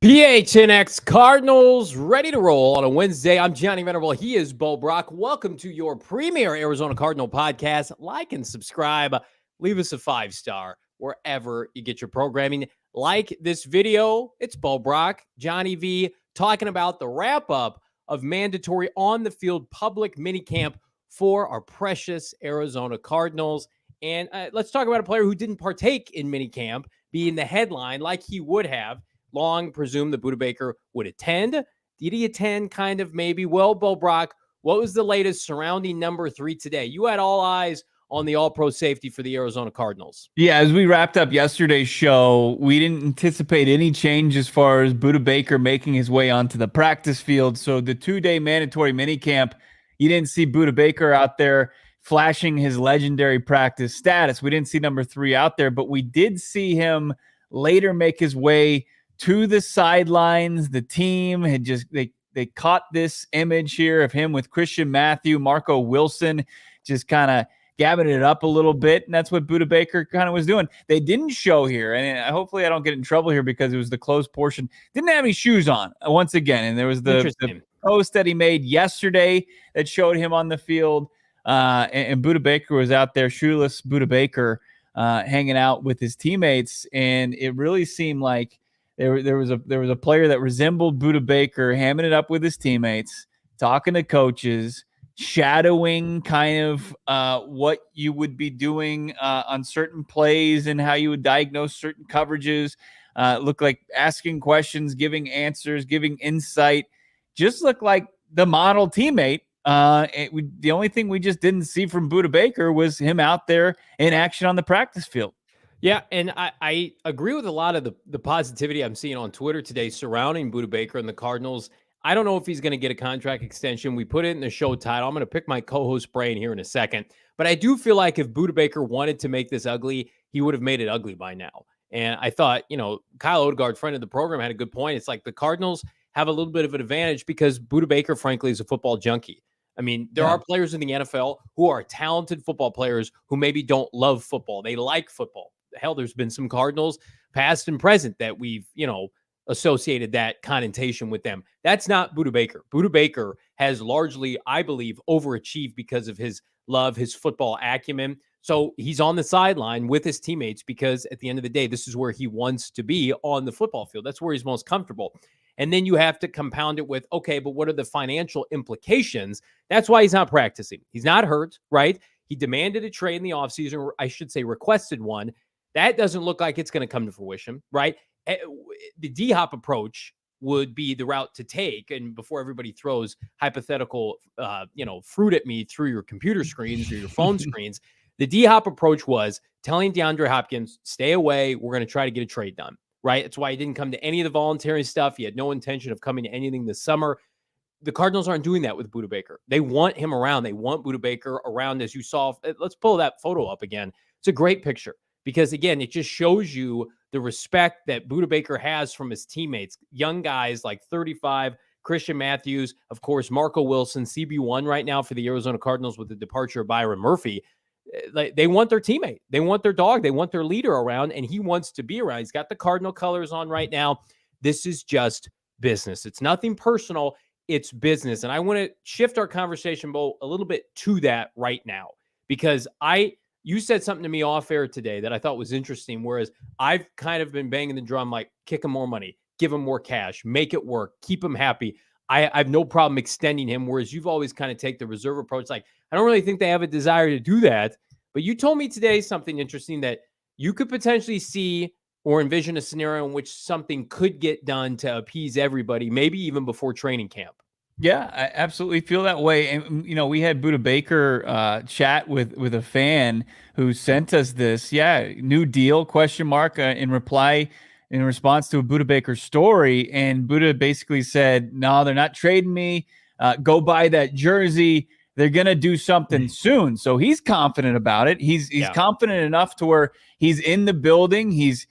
PHNX Cardinals ready to roll on a Wednesday. I'm Johnny Venerable. He is Bo Brock. Welcome to your premier Arizona Cardinal podcast. Like and subscribe. Leave us a 5-star wherever you get your programming. Like this video. It's Bo Brock, Johnny V, talking about the wrap-up of mandatory on-the-field public minicamp for our precious Arizona Cardinals. And let's talk about a player who didn't partake in minicamp, being the headline like he would have. Long presumed that Budda Baker would attend. Did he attend? Kind of, maybe. Well, Bo Brock, what was the latest surrounding number 3 today? You had all eyes on the all-pro safety for the Arizona Cardinals. Yeah, as we wrapped up yesterday's show, we didn't anticipate any change as far as Budda Baker making his way onto the practice field. So the 2-day mandatory minicamp, you didn't see Budda Baker out there flashing his legendary practice status. We didn't see number 3 out there, but we did see him later make his way to the sidelines. The team had just they caught this image here of him with Christian Matthew, Marco Wilson, just kind of gabbing it up a little bit, and that's what Budda Baker kind of was doing. They didn't show here, and hopefully I don't get in trouble here because it was the closed portion. Didn't have any shoes on once again, and there was the post that he made yesterday that showed him on the field, and Budda Baker was out there, shoeless Budda Baker, hanging out with his teammates, and it really seemed like there was a player that resembled Budda Baker, hamming it up with his teammates, talking to coaches, shadowing kind of what you would be doing on certain plays and how you would diagnose certain coverages. Look like asking questions, giving answers, giving insight. Just looked like the model teammate. The only thing we just didn't see from Budda Baker was him out there in action on the practice field. Yeah, and I agree with a lot of the positivity I'm seeing on Twitter today surrounding Budda Baker and the Cardinals. I don't know if he's going to get a contract extension. We put it in the show title. I'm going to pick my co-host brain here in a second. But I do feel like if Budda Baker wanted to make this ugly, he would have made it ugly by now. And I thought, Kyle Odegaard, friend of the program, had a good point. It's like the Cardinals have a little bit of an advantage because Budda Baker, frankly, is a football junkie. I mean, there are players in the NFL who are talented football players who maybe don't love football. They like football. Hell, there's been some Cardinals past and present that we've, associated that connotation with them. That's not Budda Baker. Budda Baker has largely, I believe, overachieved because of his love, his football acumen. So he's on the sideline with his teammates because at the end of the day, this is where he wants to be on the football field. That's where he's most comfortable. And then you have to compound it with, okay, but what are the financial implications? That's why he's not practicing. He's not hurt, right? He demanded a trade in the offseason, or I should say requested one. That doesn't look like it's going to come to fruition, right? The D-hop approach would be the route to take. And before everybody throws hypothetical, fruit at me through your computer screens or your phone screens, the D-hop approach was telling DeAndre Hopkins, stay away. We're going to try to get a trade done, right? That's why he didn't come to any of the voluntary stuff. He had no intention of coming to anything this summer. The Cardinals aren't doing that with Budda Baker. They want him around. They want Budda Baker around, as you saw. Let's pull that photo up again. It's a great picture. Because, again, it just shows you the respect that Budda Baker has from his teammates. Young guys like 35, Christian Matthews, of course, Marco Wilson, CB1 right now for the Arizona Cardinals with the departure of Byron Murphy. They want their teammate. They want their dog. They want their leader around, and he wants to be around. He's got the Cardinal colors on right now. This is just business. It's nothing personal. It's business. And I want to shift our conversation, Bo, a little bit to that right now because you said something to me off air today that I thought was interesting, whereas I've kind of been banging the drum like, kick him more money, give him more cash, make it work, keep him happy. I have no problem extending him, whereas you've always kind of take the reserve approach. Like, I don't really think they have a desire to do that. But you told me today something interesting that you could potentially see or envision a scenario in which something could get done to appease everybody, maybe even before training camp. Yeah, I absolutely feel that way. And, we had Budda Baker chat with a fan who sent us this. Yeah, new deal, question mark, in response to a Budda Baker story. And Budda basically said, no, they're not trading me. Go buy that jersey. They're going to do something soon. So he's confident about it. He's confident enough to where he's in the building. He's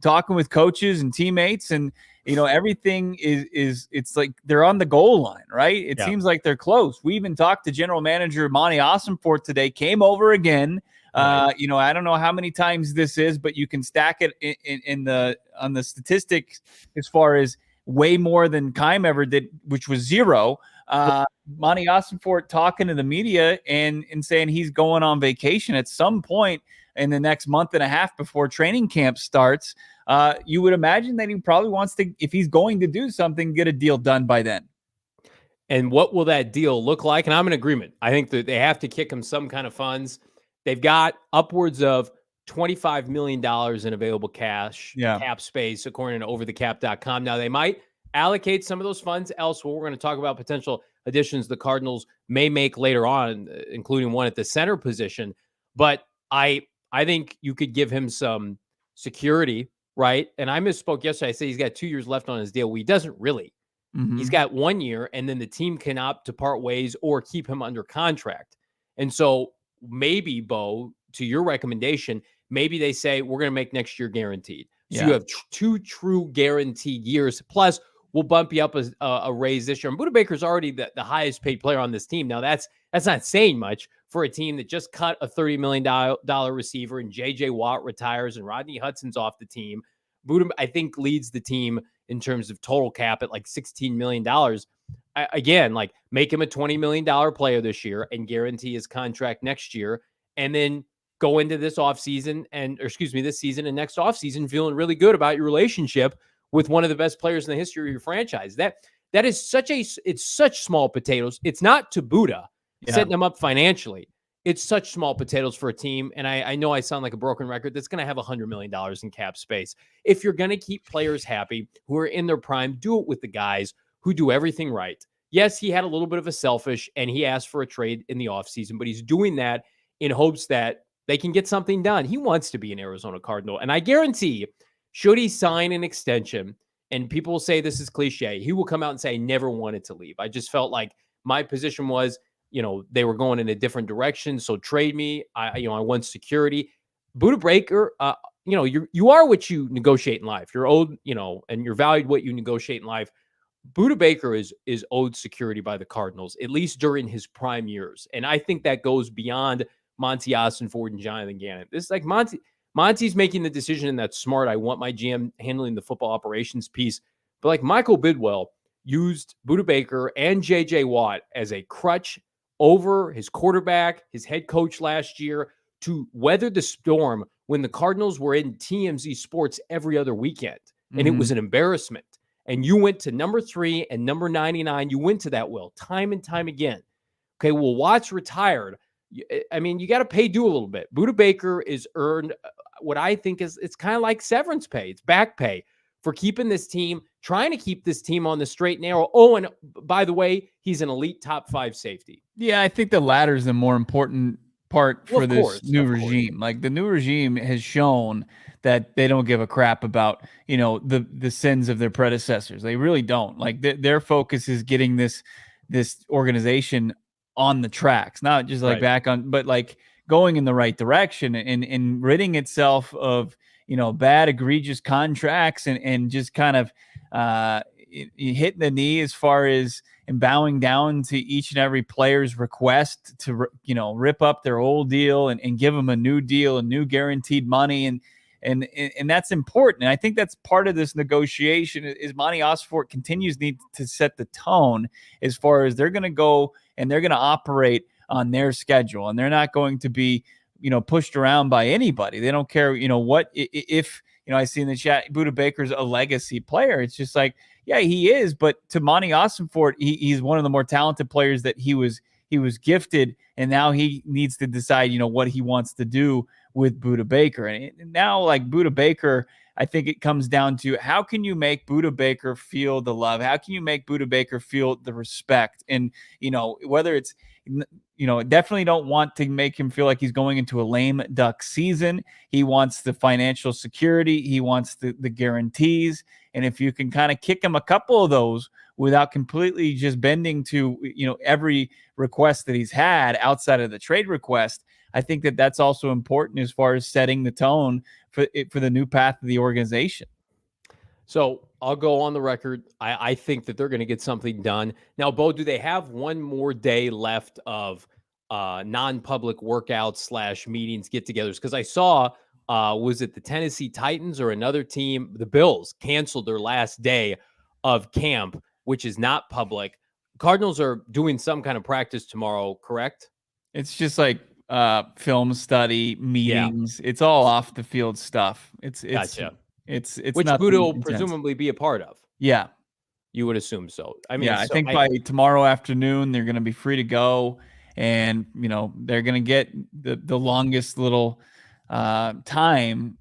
talking with coaches and teammates, and everything is it's like they're on the goal line, right? It seems like they're close. We even talked to general manager Monty Awesomeforth today, came over again Right. I don't know how many times this is, but you can stack it on the statistics as far as way more than Keim ever did, which was 0. Monty Ossenfort talking to the media and saying he's going on vacation at some point in the next month and a half before training camp starts. You would imagine that he probably wants to, if he's going to do something, get a deal done by then. And what will that deal look like? And I'm in agreement. I think that they have to kick him some kind of funds. They've got upwards of $25 million in available cash, cap space, according to overthecap.com. Now, they might allocate some of those funds elsewhere. We're going to talk about potential additions the Cardinals may make later on, including one at the center position. But I think you could give him some security, right? And I misspoke yesterday. I said he's got 2 years left on his deal. Well, he doesn't really. He's got 1 year, and then the team can opt to part ways or keep him under contract. And so maybe, Bo, to your recommendation, maybe they say we're going to make next year guaranteed. So you have 2 true guaranteed years. Plus, we'll bump you up a raise this year. And Budda Baker's already the highest paid player on this team. Now, that's not saying much for a team that just cut a $30 million receiver, and J.J. Watt retires and Rodney Hudson's off the team. Budda, I think, leads the team in terms of total cap at like $16 million. Again, like, make him a $20 million player this year and guarantee his contract next year. And then go into this offseason this season and next offseason feeling really good about your relationship with one of the best players in the history of your franchise. That is it's such small potatoes. It's not to Budda setting them up financially. It's such small potatoes for a team. And I know I sound like a broken record that's going to have $100 million in cap space. If you're going to keep players happy who are in their prime, do it with the guys who do everything right. Yes, he had a little bit of a selfish and he asked for a trade in the offseason, but he's doing that in hopes that they can get something done. He wants to be an Arizona Cardinal. And I guarantee, should he sign an extension, and people will say this is cliche, he will come out and say, I never wanted to leave. I just felt like my position was, they were going in a different direction. So trade me. I want security. Budda Baker, you are what you negotiate in life. You're owed, and you're valued what you negotiate in life. Budda Baker is owed security by the Cardinals, at least during his prime years. And I think that goes beyond Monty Ossenfort and Jonathan Gannon. This is like Monty's making the decision, and that's smart. I want my GM handling the football operations piece. But like Michael Bidwell used Budda Baker and J.J. Watt as a crutch over his quarterback, his head coach last year, to weather the storm when the Cardinals were in TMZ Sports every other weekend. And it was an embarrassment. And you went to number 3 and number 99. You went to that well time and time again. Okay, well, Watt's retired. I mean, you got to pay due a little bit. Budda Baker is earned what I think is, it's kind of like severance pay. It's back pay for keeping this team, trying to keep this team on the straight and narrow. Oh, and by the way, he's an elite top 5 safety. Yeah, I think the latter is the more important part for this new regime. Like, the new regime has shown that they don't give a crap about, the sins of their predecessors. They really don't. Like, their focus is getting this organization on the tracks, not just like back on, but like going in the right direction and ridding itself of, bad, egregious contracts and just kind of hitting the knee as far as and bowing down to each and every player's request to, rip up their old deal and give them a new deal, a new guaranteed money. And that's important. And I think that's part of this negotiation is Monty Ossenfort continues need to set the tone as far as they're going to go and they're going to operate on their schedule. And they're not going to be, pushed around by anybody. They don't care, what, if, I see in the chat, Budda Baker's a legacy player. It's just like, yeah, he is. But to Monty Ossenfort, he's one of the more talented players that he was gifted. And now he needs to decide, what he wants to do with Budda Baker. And now, like, Budda Baker, I think it comes down to how can you make Budda Baker feel the love? How can you make Budda Baker feel the respect? And, whether it's, definitely don't want to make him feel like he's going into a lame duck season. He wants the financial security. He wants the guarantees. And if you can kind of kick him a couple of those without completely just bending to, every request that he's had outside of the trade request, I think that that's also important as far as setting the tone for the new path of the organization. So I'll go on the record. I think that they're going to get something done. Now, Bo, do they have one more day left of non-public workouts / meetings, get-togethers. Because I saw, was it the Tennessee Titans or another team? The Bills canceled their last day of camp, which is not public. Cardinals are doing some kind of practice tomorrow, correct? It's just like film study, meetings. It's all off the field stuff. Gotcha. It's Which Buddha nothing will intense. presumably be a part of. Yeah. You would assume so. I mean, yeah, I think by tomorrow afternoon they're going to be free to go, and they're going to get the longest little time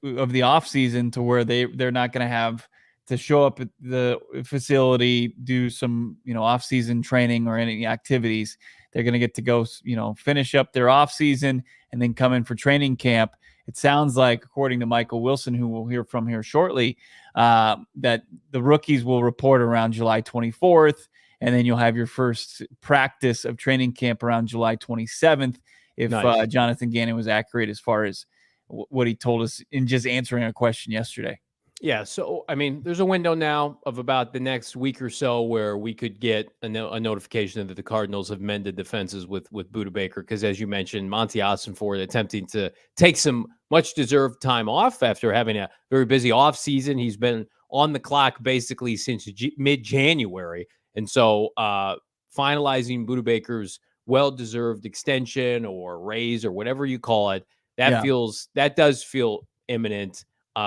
of the off season to where they're not going to have to show up at the facility, do some off season training or any activities. They're going to get to go finish up their off season and then come in for training camp. It sounds like, according to Michael Wilson, who we'll hear from here shortly, that the rookies will report around July 24th, and then you'll have your first practice of training camp around July 27th, if Nice. Jonathan Gannon was accurate as far as what he told us in just answering a question yesterday. Yeah, so I mean, there's a window now of about the next week or so where we could get a notification that the Cardinals have mended the fences with Budda Baker, because as you mentioned, Monty Ossenford attempting to take some much deserved time off after having a very busy off season. He's been on the clock basically since mid-January, and so finalizing Budda Baker's well-deserved extension or raise or whatever you call it, that does feel imminent.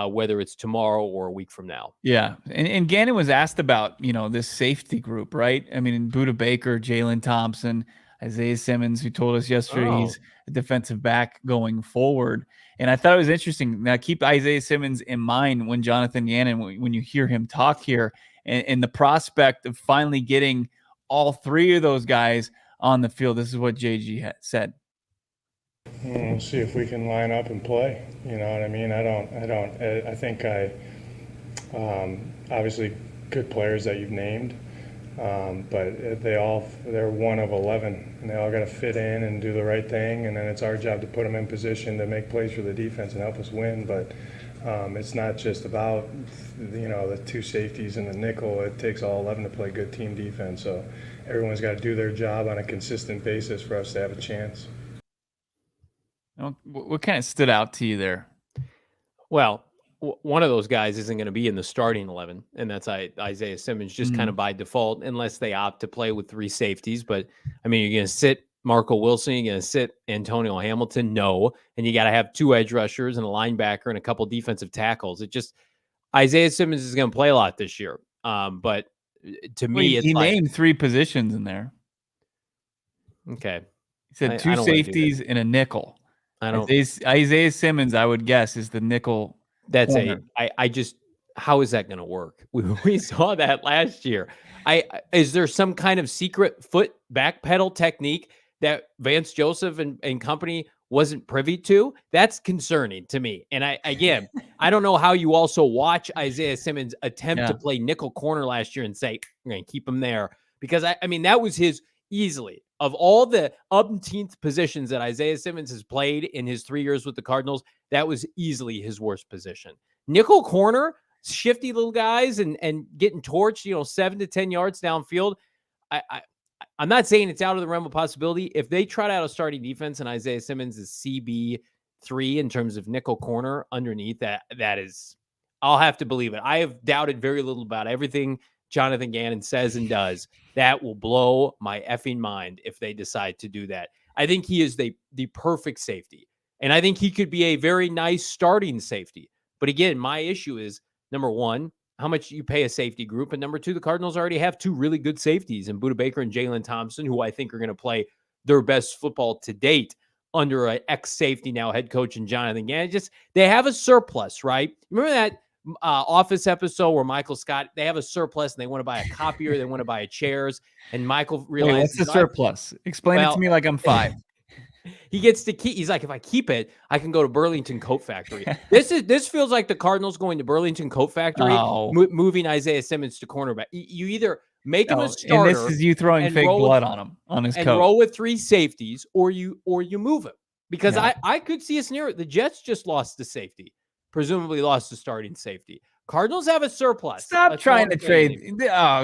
Whether it's tomorrow or a week from now. Yeah. And Gannon was asked about, this safety group, right? I mean, Budda Baker, Jalen Thompson, Isaiah Simmons, who told us yesterday he's a defensive back going forward. And I thought it was interesting. Now, keep Isaiah Simmons in mind when Jonathan Gannon, when you hear him talk here, and the prospect of finally getting all three of those guys on the field. This is what JG said. We'll see if we can line up and play. You know what I mean? I think obviously good players that you've named, but they're one of 11, and they all got to fit in and do the right thing, and then it's our job to put them in position to make plays for the defense and help us win. But it's not just about the two safeties and the nickel. It takes all 11 to play good team defense. So everyone's got to do their job on a consistent basis for us to have a chance. What kind of stood out to you there? Well, one of those guys isn't going to be in the starting 11, and that's Isaiah Simmons, just kind of by default, unless they opt to play with three safeties. But, I mean, you're going to sit Marco Wilson, you're going to sit Antonio Hamilton, no, and you got to have two edge rushers and a linebacker and a couple defensive tackles. Isaiah Simmons is going to play a lot this year. But to me, he named three positions in there. Okay. He said two safeties and a nickel. Isaiah Simmons, I would guess, is the nickel. How is that going to work? We saw that last year. Is there some kind of secret foot back pedal technique that Vance Joseph and company wasn't privy to? That's concerning to me. And I don't know how you also watch Isaiah Simmons attempt to play nickel corner last year and say, we're going to keep him there. Because I mean, that was his easily. Of all the umpteenth positions that Isaiah Simmons has played in his 3 years with the Cardinals, that was easily his worst position. Nickel corner, shifty little guys and getting torched, 7 to 10 yards downfield. I'm not saying it's out of the realm of possibility. If they trot out a starting defense and Isaiah Simmons is CB3 in terms of nickel corner underneath, that is, I'll have to believe it. I have doubted very little about everything Jonathan Gannon says and does. That will blow my effing mind if they decide to do that. I think he is the perfect safety. And I think he could be a very nice starting safety. But again, my issue is, number one, how much you pay a safety group. And number two, the Cardinals already have two really good safeties in Budda Baker and Jalen Thompson, who I think are going to play their best football to date under an ex-safety now head coach in Jonathan Gannon. They have a surplus, right? Remember that Office episode where Michael Scott, they have a surplus and they want to buy a copier, they want to buy chairs, and Michael realizes, what's the surplus? Explain it to me like I'm 5. He gets to keep. He's like, if I keep it, I can go to Burlington Coat Factory. This feels like the Cardinals going to Burlington Coat Factory, moving Isaiah Simmons to cornerback. You either make him a starter, and this is you throwing fake blood on him on his coat, and roll with three safeties, or you move him. Because I could see a scenario. The Jets just lost the safety. Presumably lost the starting safety. Cardinals have a surplus. Stop trying to trade.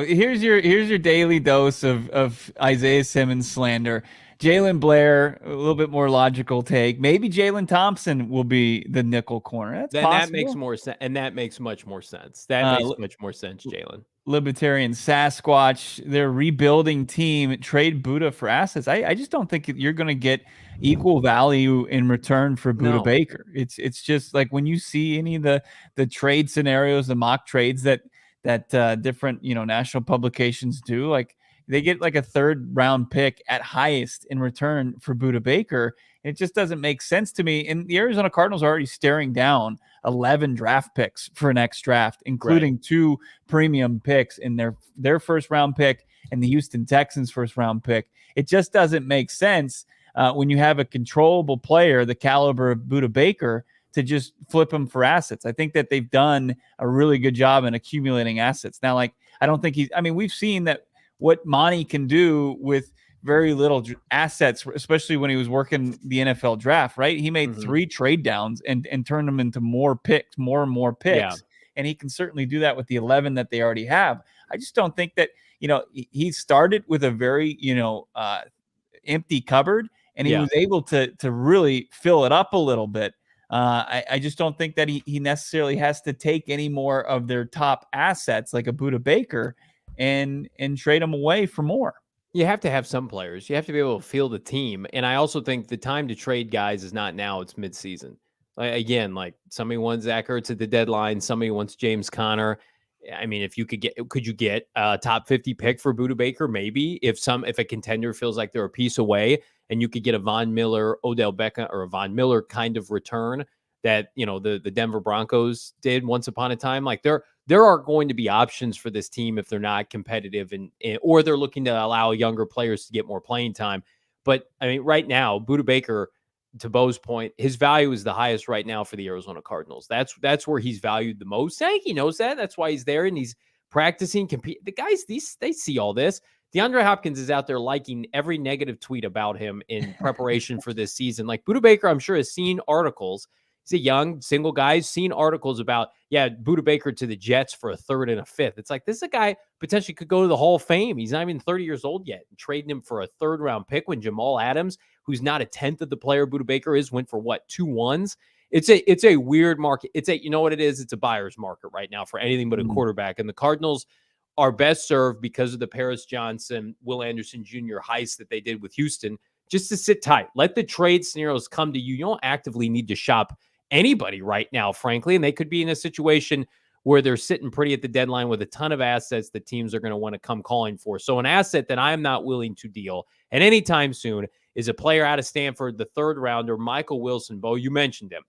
Here's your daily dose of Isaiah Simmons slander. Jalen Blair, a little bit more logical take. Maybe Jalen Thompson will be the nickel corner. That's Then possible. that makes more sense, and that makes much more sense. That makes much more sense, Jalen. Libertarian Sasquatch, their rebuilding team, trade Budda for assets. I just don't think you're going to get equal value in return for Budda Baker. It's just like when you see any of the trade scenarios, the mock trades that different national publications do, like they get like a 3rd round pick at highest in return for Budda Baker. It just doesn't make sense to me. And the Arizona Cardinals are already staring down 11 draft picks for next draft, including 2 premium picks in their first round pick and the Houston Texans first round pick. It just doesn't make sense when you have a controllable player the caliber of Budda Baker to just flip him for assets. I think that they've done a really good job in accumulating assets. Now, like, I don't think we've seen that what Monty can do with very little assets, especially when he was working the NFL draft, right? He made 3 trade downs and turned them into more and more picks. Yeah. And he can certainly do that with the 11 that they already have. I just don't think that, he started with a very, empty cupboard, and he was able to really fill it up a little bit. I just don't think that he necessarily has to take any more of their top assets like a Budda Baker and trade them away for more. You have to have some players. You have to be able to field a team. And I also think the time to trade guys is not now, it's midseason. Again, like somebody wants Zach Ertz at the deadline. Somebody wants James Conner. I mean, if you could you get a top 50 pick for Budda Baker? Maybe if a contender feels like they're a piece away and you could get a Von Miller, Odell Beckham, or a Von Miller kind of return that, the Denver Broncos did once upon a time. Like there are going to be options for this team if they're not competitive or they're looking to allow younger players to get more playing time. But I mean, right now, Budda Baker, to Bo's point, his value is the highest right now for the Arizona Cardinals. That's where he's valued the most. I think he knows that. That's why he's there and he's practicing, compete. The guys, they see all this. DeAndre Hopkins is out there liking every negative tweet about him in preparation for this season. Like Budda Baker, I'm sure has seen articles. He's a young single guy. He's seen articles about, Budda Baker to the Jets for a 3rd and a 5th. It's like, this is a guy potentially could go to the Hall of Fame. He's not even 30 years old yet. And trading him for a 3rd round pick when Jamal Adams, who's not a 10th of the player Budda Baker is, went for what, 2 1s? It's a weird market. You know what it is? It's a buyer's market right now for anything but a quarterback. And the Cardinals are best served because of the Paris Johnson, Will Anderson Jr. heist that they did with Houston, just to sit tight. Let the trade scenarios come to you. You don't actively need to shop anybody right now, frankly, and they could be in a situation where they're sitting pretty at the deadline with a ton of assets that teams are going to want to come calling for. So an asset that I am not willing to deal at any time soon is a player out of Stanford, the 3rd rounder, Michael Wilson. Bo, you mentioned him.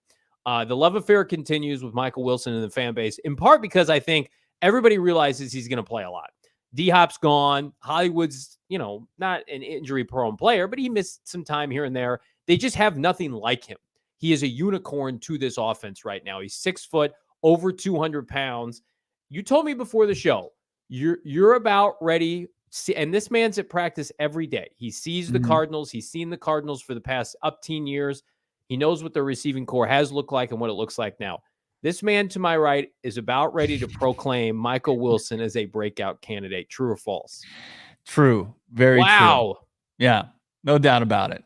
The love affair continues with Michael Wilson and the fan base, in part because I think everybody realizes he's going to play a lot. D-Hop's gone. Hollywood's, not an injury-prone player, but he missed some time here and there. They just have nothing like him. He is a unicorn to this offense right now. He's 6 foot, over 200 pounds. You told me before the show, you're about ready. And this man's at practice every day. He sees the Cardinals. He's seen the Cardinals for the past 10 years. He knows what their receiving core has looked like and what it looks like now. This man to my right is about ready to proclaim Michael Wilson as a breakout candidate. True or false? True. Very true. Wow. Yeah, no doubt about it.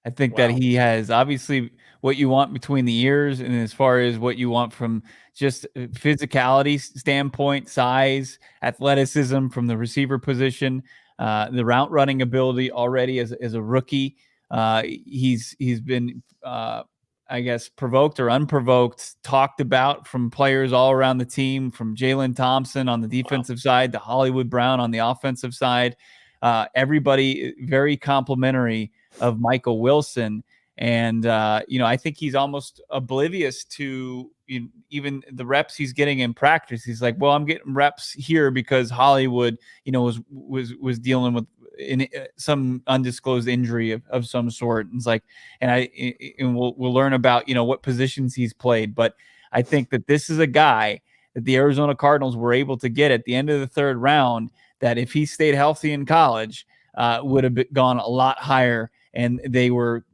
I think that he has obviously what you want between the ears, and as far as what you want from just physicality standpoint, size, athleticism from the receiver position, the route running ability already as a rookie. He's been, I guess, provoked or unprovoked, talked about from players all around the team, from Jalen Thompson on the defensive side to Hollywood Brown on the offensive side. Everybody very complimentary of Michael Wilson. And, I think he's almost oblivious to even the reps he's getting in practice. He's like, well, I'm getting reps here because Hollywood, was dealing with some undisclosed injury of some sort. And it's like, and we'll learn about, what positions he's played. But I think that this is a guy that the Arizona Cardinals were able to get at the end of the 3rd round, that if he stayed healthy in college, would have gone a lot higher. And they were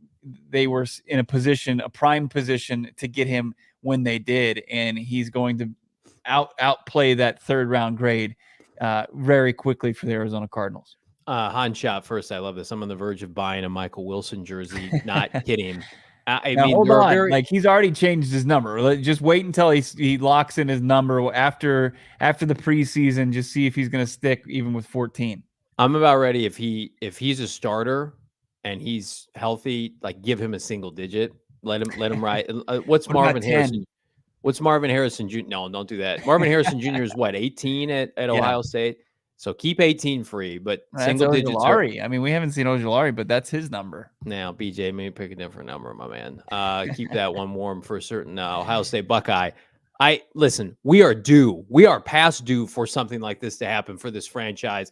in a prime position to get him when they did. And he's going to outplay that 3rd round grade very quickly for the Arizona Cardinals. Han shot first. I love this. I'm on the verge of buying a Michael Wilson jersey. Not kidding. I Now mean, hold there are on, very. like he's already changed his number. Just wait until he locks in his number after the preseason. Just see if he's going to stick even with 14. I'm about ready. If he's a starter and he's healthy, like give him a single digit. Let him ride. What's What about Marvin 10? Harrison? What's Marvin Harrison Jr.? No, don't do that. Marvin Harrison Jr. is what, 18 at Yeah. Ohio State? So keep 18 free, but That's single digits are. Ojulari. I mean, we haven't seen Ojulari, but that's his number. Now, BJ, maybe pick a different number, my man. Keep that one warm for a certain Ohio State Buckeye. Listen, we are due. We are past due for something like this to happen for this franchise.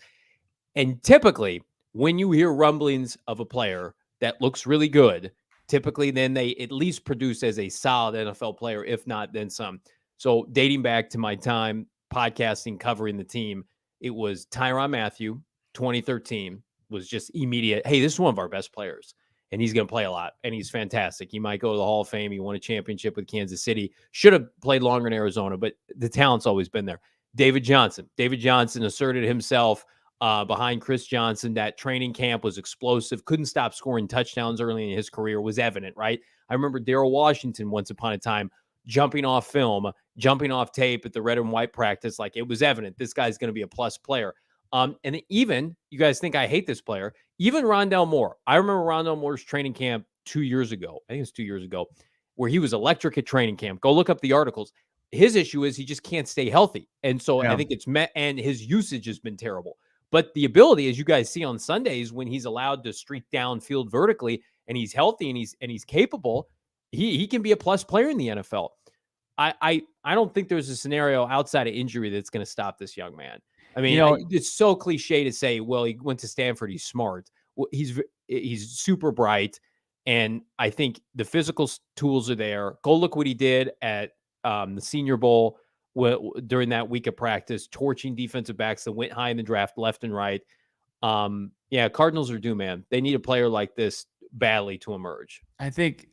And typically, when you hear rumblings of a player that looks really good, typically then they at least produce as a solid NFL player, if not then some. So dating back to my time podcasting, covering the team, it was Tyrann Mathieu, 2013, was just immediate. Hey, this is one of our best players, and he's going to play a lot, and he's fantastic. He might go to the Hall of Fame. He won a championship with Kansas City. Should have played longer in Arizona, but the talent's always been there. David Johnson asserted himself behind Chris Johnson. That training camp was explosive. Couldn't stop scoring touchdowns early in his career. Was evident, right? I remember Darrell Washington once upon a time jumping off film, jumping off tape at the red and white practice. Like it was evident this guy's going to be a plus player. And even, you guys think I hate this player, even Rondale Moore. I remember Rondale Moore's training camp 2 years ago. I think it was 2 years ago, where he was electric at training camp. Go look up the articles. His issue is he just can't stay healthy. And so I think it's met, and his usage has been terrible. But the ability, as you guys see on Sundays, when he's allowed to streak downfield vertically and he's healthy and he's capable, he can be a plus player in the NFL. I don't think there's a scenario outside of injury that's going to stop this young man. I mean, it's so cliche to say, well, he went to Stanford, he's smart. Well, he's super bright, and I think the physical tools are there. Go look what he did at the Senior Bowl during that week of practice, torching defensive backs that went high in the draft, left and right. Yeah, Cardinals are due, man. They need a player like this badly to emerge. I think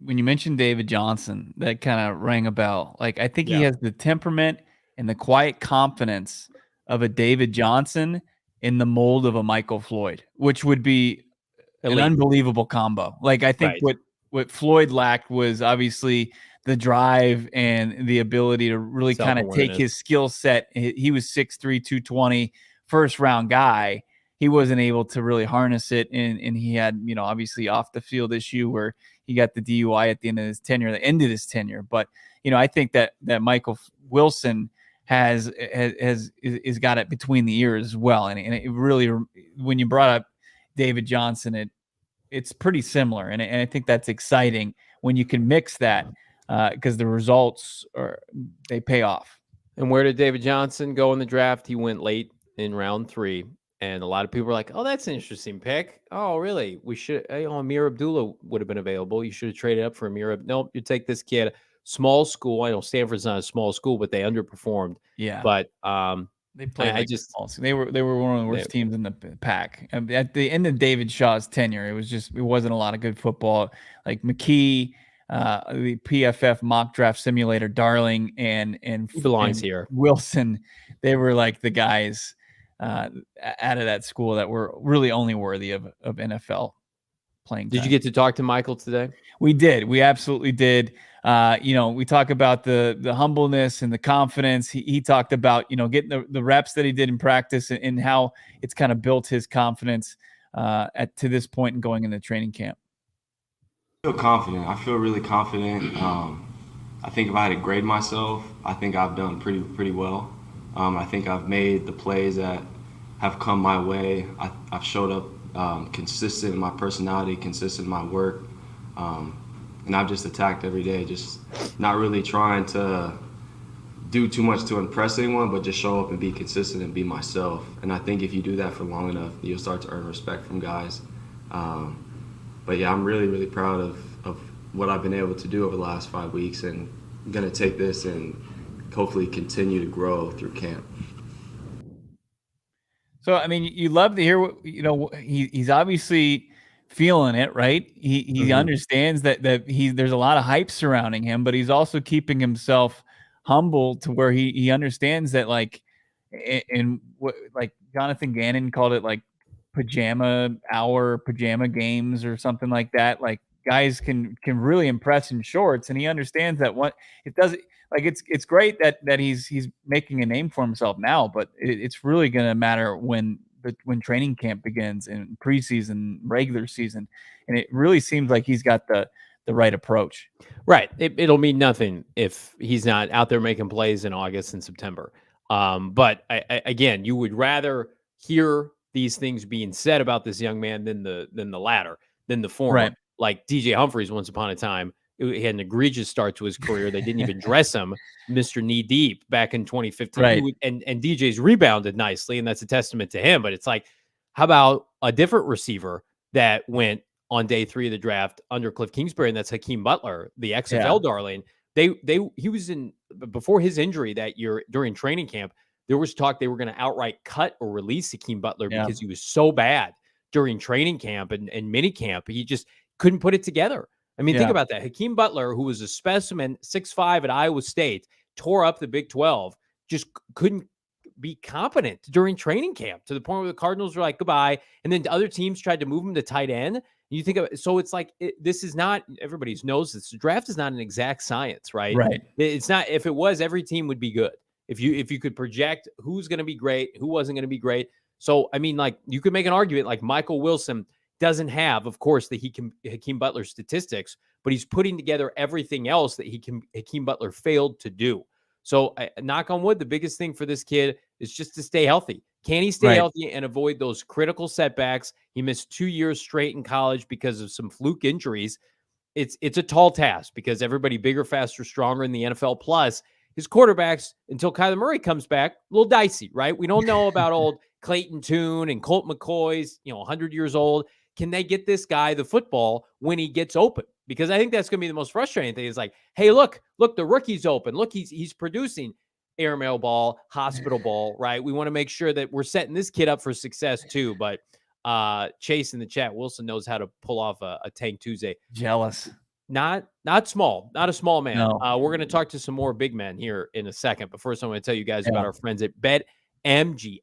when you mentioned David Johnson, that kind of rang a bell. Like I think he has the temperament and the quiet confidence of a David Johnson in the mold of a Michael Floyd, which would be an unbelievable combo. Like I think what Floyd lacked was obviously the drive and the ability to really kind of take his skill set. He was 6'3", 220, first round guy. He wasn't able to really harness it. And he had, obviously off the field issue where he got the DUI at the end of his tenure, But, I think that Michael Wilson has got it between the ears as well. And it really, when you brought up David Johnson, it's pretty similar. And I think that's exciting when you can mix that because the results they pay off. And where did David Johnson go in the draft? He went late in round 3. And a lot of people are like, oh, that's an interesting pick. Oh, really? We should, Amir Abdullah would have been available. You should have traded up for Amir. Nope, you take this kid. Small school. I know Stanford's not a small school, but they underperformed. Yeah. But they played they were one of the worst teams in the pack. At the end of David Shaw's tenure, it wasn't a lot of good football. Like McKee, the PFF mock draft simulator darling, and he belongs here. Wilson, they were like the guys out of that school that were really only worthy of NFL playing time. Did you get to talk to Michael today? We did. We absolutely did. We talk about the humbleness and the confidence. He talked about, getting the reps that he did in practice and how it's kind of built his confidence to this point and going into training camp. I feel confident. I feel really confident. I think if I had to grade myself, I think I've done pretty well. I think I've made the plays that have come my way. I've showed up consistent in my personality, consistent in my work. And I've just attacked every day, just not really trying to do too much to impress anyone, but just show up and be consistent and be myself. And I think if you do that for long enough, you'll start to earn respect from guys. But yeah, I'm really, really proud of what I've been able to do over the last 5 weeks, and I'm going to take this and hopefully continue to grow through camp. So, I mean, you love to hear what, he's obviously feeling it, right? He understands that there's a lot of hype surrounding him, but he's also keeping himself humble to where he understands that, like, and what, like Jonathan Gannon called it, like pajama games or something like that. Like guys can really impress in shorts, and he understands that it doesn't like it's great that he's making a name for himself now, but it's really going to matter when training camp begins and preseason, regular season, and it really seems like he's got the right approach. Right. It'll mean nothing if he's not out there making plays in August and September. But again, you would rather hear these things being said about this young man than the latter, than the former. Right. Like DJ Humphries, once upon a time, he had an egregious start to his career. They didn't even dress him, Mr. Knee Deep, back in 2015. Right. And DJ's rebounded nicely, and that's a testament to him. But it's like, how about a different receiver that went on day 3 of the draft under Cliff Kingsbury, and that's Hakeem Butler, the XFL darling. He was in before his injury that year during training camp. There was talk they were going to outright cut or release Hakeem Butler because he was so bad during training camp and mini camp. He just couldn't put it together. I mean, think about that. Hakeem Butler, who was a specimen, 6'5" at Iowa State, tore up the Big 12, just couldn't be competent during training camp to the point where the Cardinals were like, goodbye. And then other teams tried to move him to tight end. You think of it, so it's like this is not, everybody knows this. The draft is not an exact science, right? Right. It's not. If it was, every team would be good. If you could project who's going to be great, who wasn't going to be great. So I mean, like you could make an argument like Michael Wilson doesn't have, of course, the Hakeem Butler statistics, but he's putting together everything else that Hakeem Butler failed to do. So knock on wood, the biggest thing for this kid is just to stay healthy. Can he stay healthy and avoid those critical setbacks? He missed 2 years straight in college because of some fluke injuries. It's a tall task because everybody bigger, faster, stronger in the NFL. Plus, his quarterbacks, until Kyler Murray comes back, a little dicey, right? We don't know about old Clayton Tune and Colt McCoy's, 100 years old. Can they get this guy the football when he gets open? Because I think that's going to be the most frustrating thing is like, hey, look, the rookie's open. Look, he's producing airmail ball, hospital ball, right? We want to make sure that we're setting this kid up for success too. But Chase in the chat, Wilson knows how to pull off a Tank Tuesday. Jealous. Not small, not a small man. No. We're going to talk to some more big men here in a second. But first, I'm going to tell you guys about our friends at BetMGM.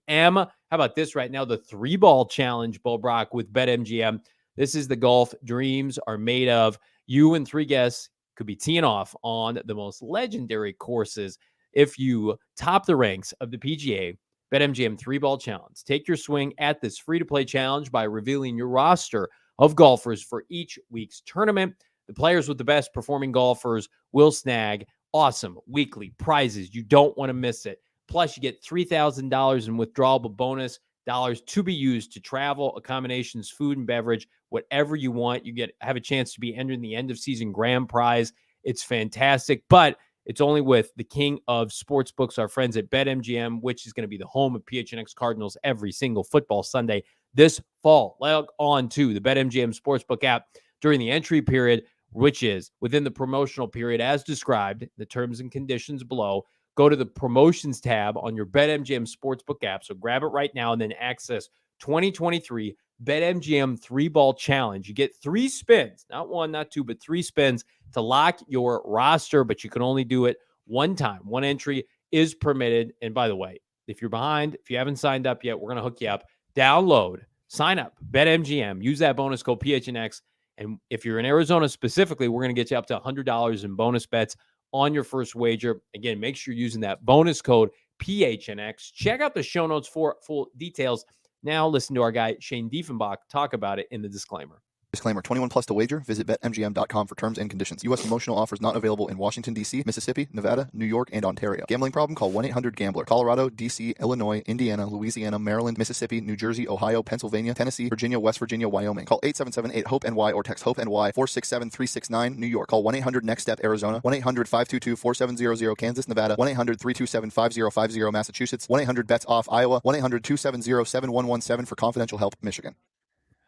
How about this right now? The 3-ball challenge, Bo Brock, with BetMGM. This is the golf dreams are made of. You and 3 guests could be teeing off on the most legendary courses. If you top the ranks of the PGA, BetMGM 3-ball challenge. Take your swing at this free-to-play challenge by revealing your roster of golfers for each week's tournament. The players with the best performing golfers will snag awesome weekly prizes. You don't want to miss it. Plus, you get $3,000 in withdrawable bonus dollars to be used to travel, accommodations, food and beverage, whatever you want. You have a chance to be entering the end of season grand prize. It's fantastic, but it's only with the king of sportsbooks, our friends at BetMGM, which is going to be the home of PHNX Cardinals every single football Sunday this fall. Log on to the BetMGM Sportsbook app during the entry period, which is within the promotional period as described, the terms and conditions below. Go to the promotions tab on your BetMGM Sportsbook app. So grab it right now and then access 2023 BetMGM 3-ball challenge. You get 3 spins, not 1, not 2, but 3 spins to lock your roster, but you can only do it one time. One entry is permitted. And by the way, if you're behind, if you haven't signed up yet, we're going to hook you up. Download, sign up, BetMGM, use that bonus code PHNX. And if you're in Arizona specifically, we're going to get you up to $100 in bonus bets on your first wager. Again, make sure you're using that bonus code PHNX. Check out the show notes for full details. Now listen to our guy Shane Diefenbach talk about it in the disclaimer. Disclaimer, 21 plus to wager. Visit BetMGM.com for terms and conditions. U.S. promotional offers not available in Washington, D.C., Mississippi, Nevada, New York, and Ontario. Gambling problem? Call 1-800-GAMBLER. Colorado, D.C., Illinois, Indiana, Louisiana, Maryland, Mississippi, New Jersey, Ohio, Pennsylvania, Tennessee, Virginia, West Virginia, Wyoming. Call 877-8-HOPE-NY or text HOPE-NY 467-369, New York. Call 1-800-NEXT-STEP, Arizona. 1-800-522-4700, Kansas, Nevada. 1-800-327-5050, Massachusetts. 1-800-BETS-OFF, Iowa. 1-800-270-7117 for confidential help, Michigan.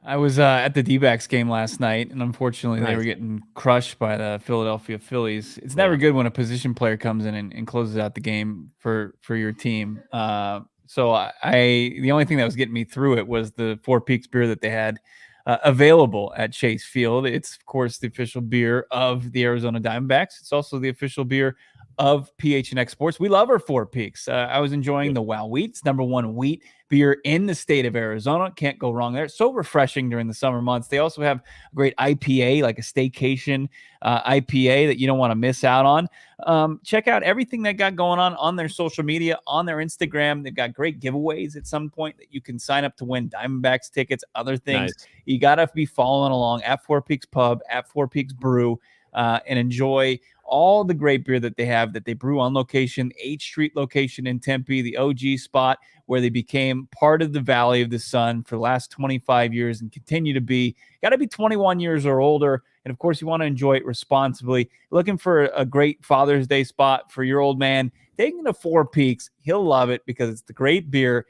I was at the D-backs game last night, and unfortunately they were getting crushed by the Philadelphia Phillies. It's never good when a position player comes in and closes out the game for your team. So the only thing that was getting me through it was the Four Peaks beer that they had available at Chase Field. It's, of course, the official beer of the Arizona Diamondbacks. It's also the official beer of PHNX Sports. We love our Four Peaks. I was enjoying the Wow Wheats, #1 wheat beer in the state of Arizona. Can't go wrong there. It's so refreshing during the summer months. They also have a great IPA, like a staycation IPA that you don't want to miss out on. Check out everything they got going on their social media, on their Instagram. They've got great giveaways at some point that you can sign up to win Diamondbacks tickets, other things. Nice. You got to be following along at Four Peaks Pub, at Four Peaks Brew, and enjoy all the great beer that they have, that they brew on location, 8th Street location in Tempe, the OG spot where they became part of the Valley of the Sun for the last 25 years and continue to be. Got to be 21 years or older. And of course, you want to enjoy it responsibly. Looking for a great Father's Day spot for your old man, take him to Four Peaks. He'll love it because it's the great beer.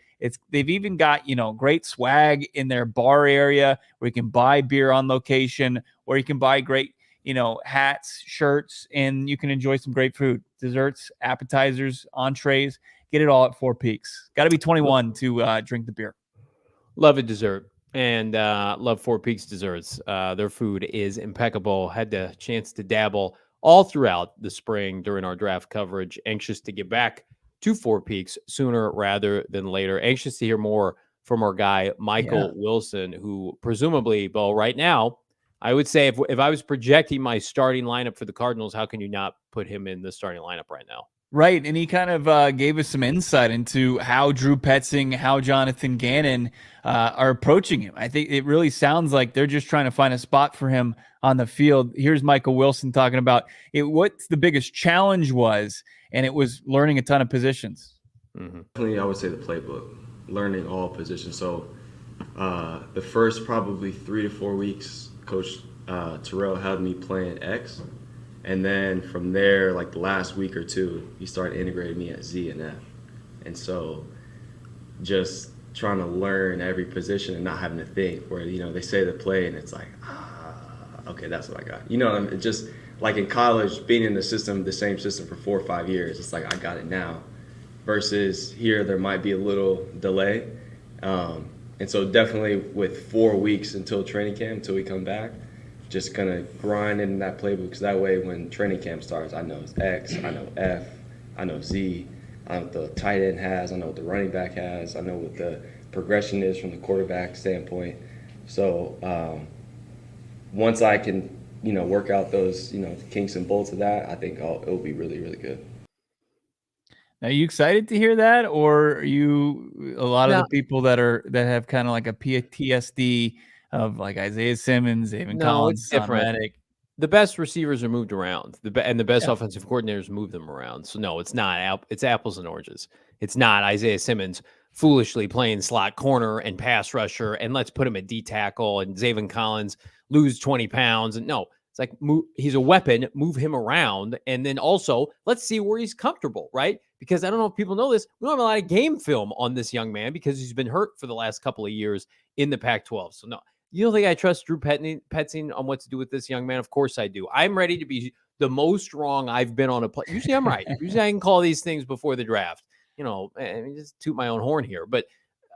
They've even got, great swag in their bar area where you can buy beer on location, or you can buy great, hats, shirts, and you can enjoy some great food, desserts, appetizers, entrees. Get it all at Four Peaks. Got to be 21 to drink the beer. Love a dessert, and love Four Peaks desserts. Their food is impeccable. Had the chance to dabble all throughout the spring during our draft coverage. Anxious to get back to Four Peaks sooner rather than later. Anxious to hear more from our guy, Michael Wilson, who presumably, Bo, right now, I would say if I was projecting my starting lineup for the Cardinals, how can you not put him in the starting lineup right now? Right, and he kind of gave us some insight into how Drew Petzing, how Jonathan Gannon are approaching him. I think it really sounds like they're just trying to find a spot for him on the field. Here's Michael Wilson talking about what the biggest challenge was, and it was learning a ton of positions. Definitely, I would say the playbook, learning all positions. So the first probably 3 to 4 weeks, Coach Terrell had me playing X. And then from there, like the last week or two, he started integrating me at Z and F. And so just trying to learn every position and not having to think where, they say the play and it's like, okay, that's what I got. It just like in college, being in the same system for 4 or 5 years, it's like, I got it now. Versus here, there might be a little delay. And so definitely with 4 weeks until training camp, until we come back, just kind of grind in that playbook, because that way when training camp starts, I know it's X, I know F, I know Z, I know what the tight end has, I know what the running back has, I know what the progression is from the quarterback standpoint. So once I can, work out those, kinks and bolts of that, I think it'll be really, really good. Are you excited to hear that, or are you a lot of the people that have kind of like a PTSD of like Isaiah Simmons, David Collins, it's different. Reddick? The best receivers are moved around, and the best offensive coordinators move them around. So no, it's not. It's apples and oranges. It's not Isaiah Simmons foolishly playing slot corner and pass rusher, and let's put him at D tackle, and Zaven Collins lose 20 pounds. And no, it's like he's a weapon. Move him around, and then also let's see where he's comfortable, right? Because I don't know if people know this, we don't have a lot of game film on this young man because he's been hurt for the last couple of years in the Pac-12. So no, you don't think I trust Drew Petzing on what to do with this young man? Of course I do. I'm ready to be the most wrong I've been on a play. Usually I'm right. Usually I can call these things before the draft. Just toot my own horn here. But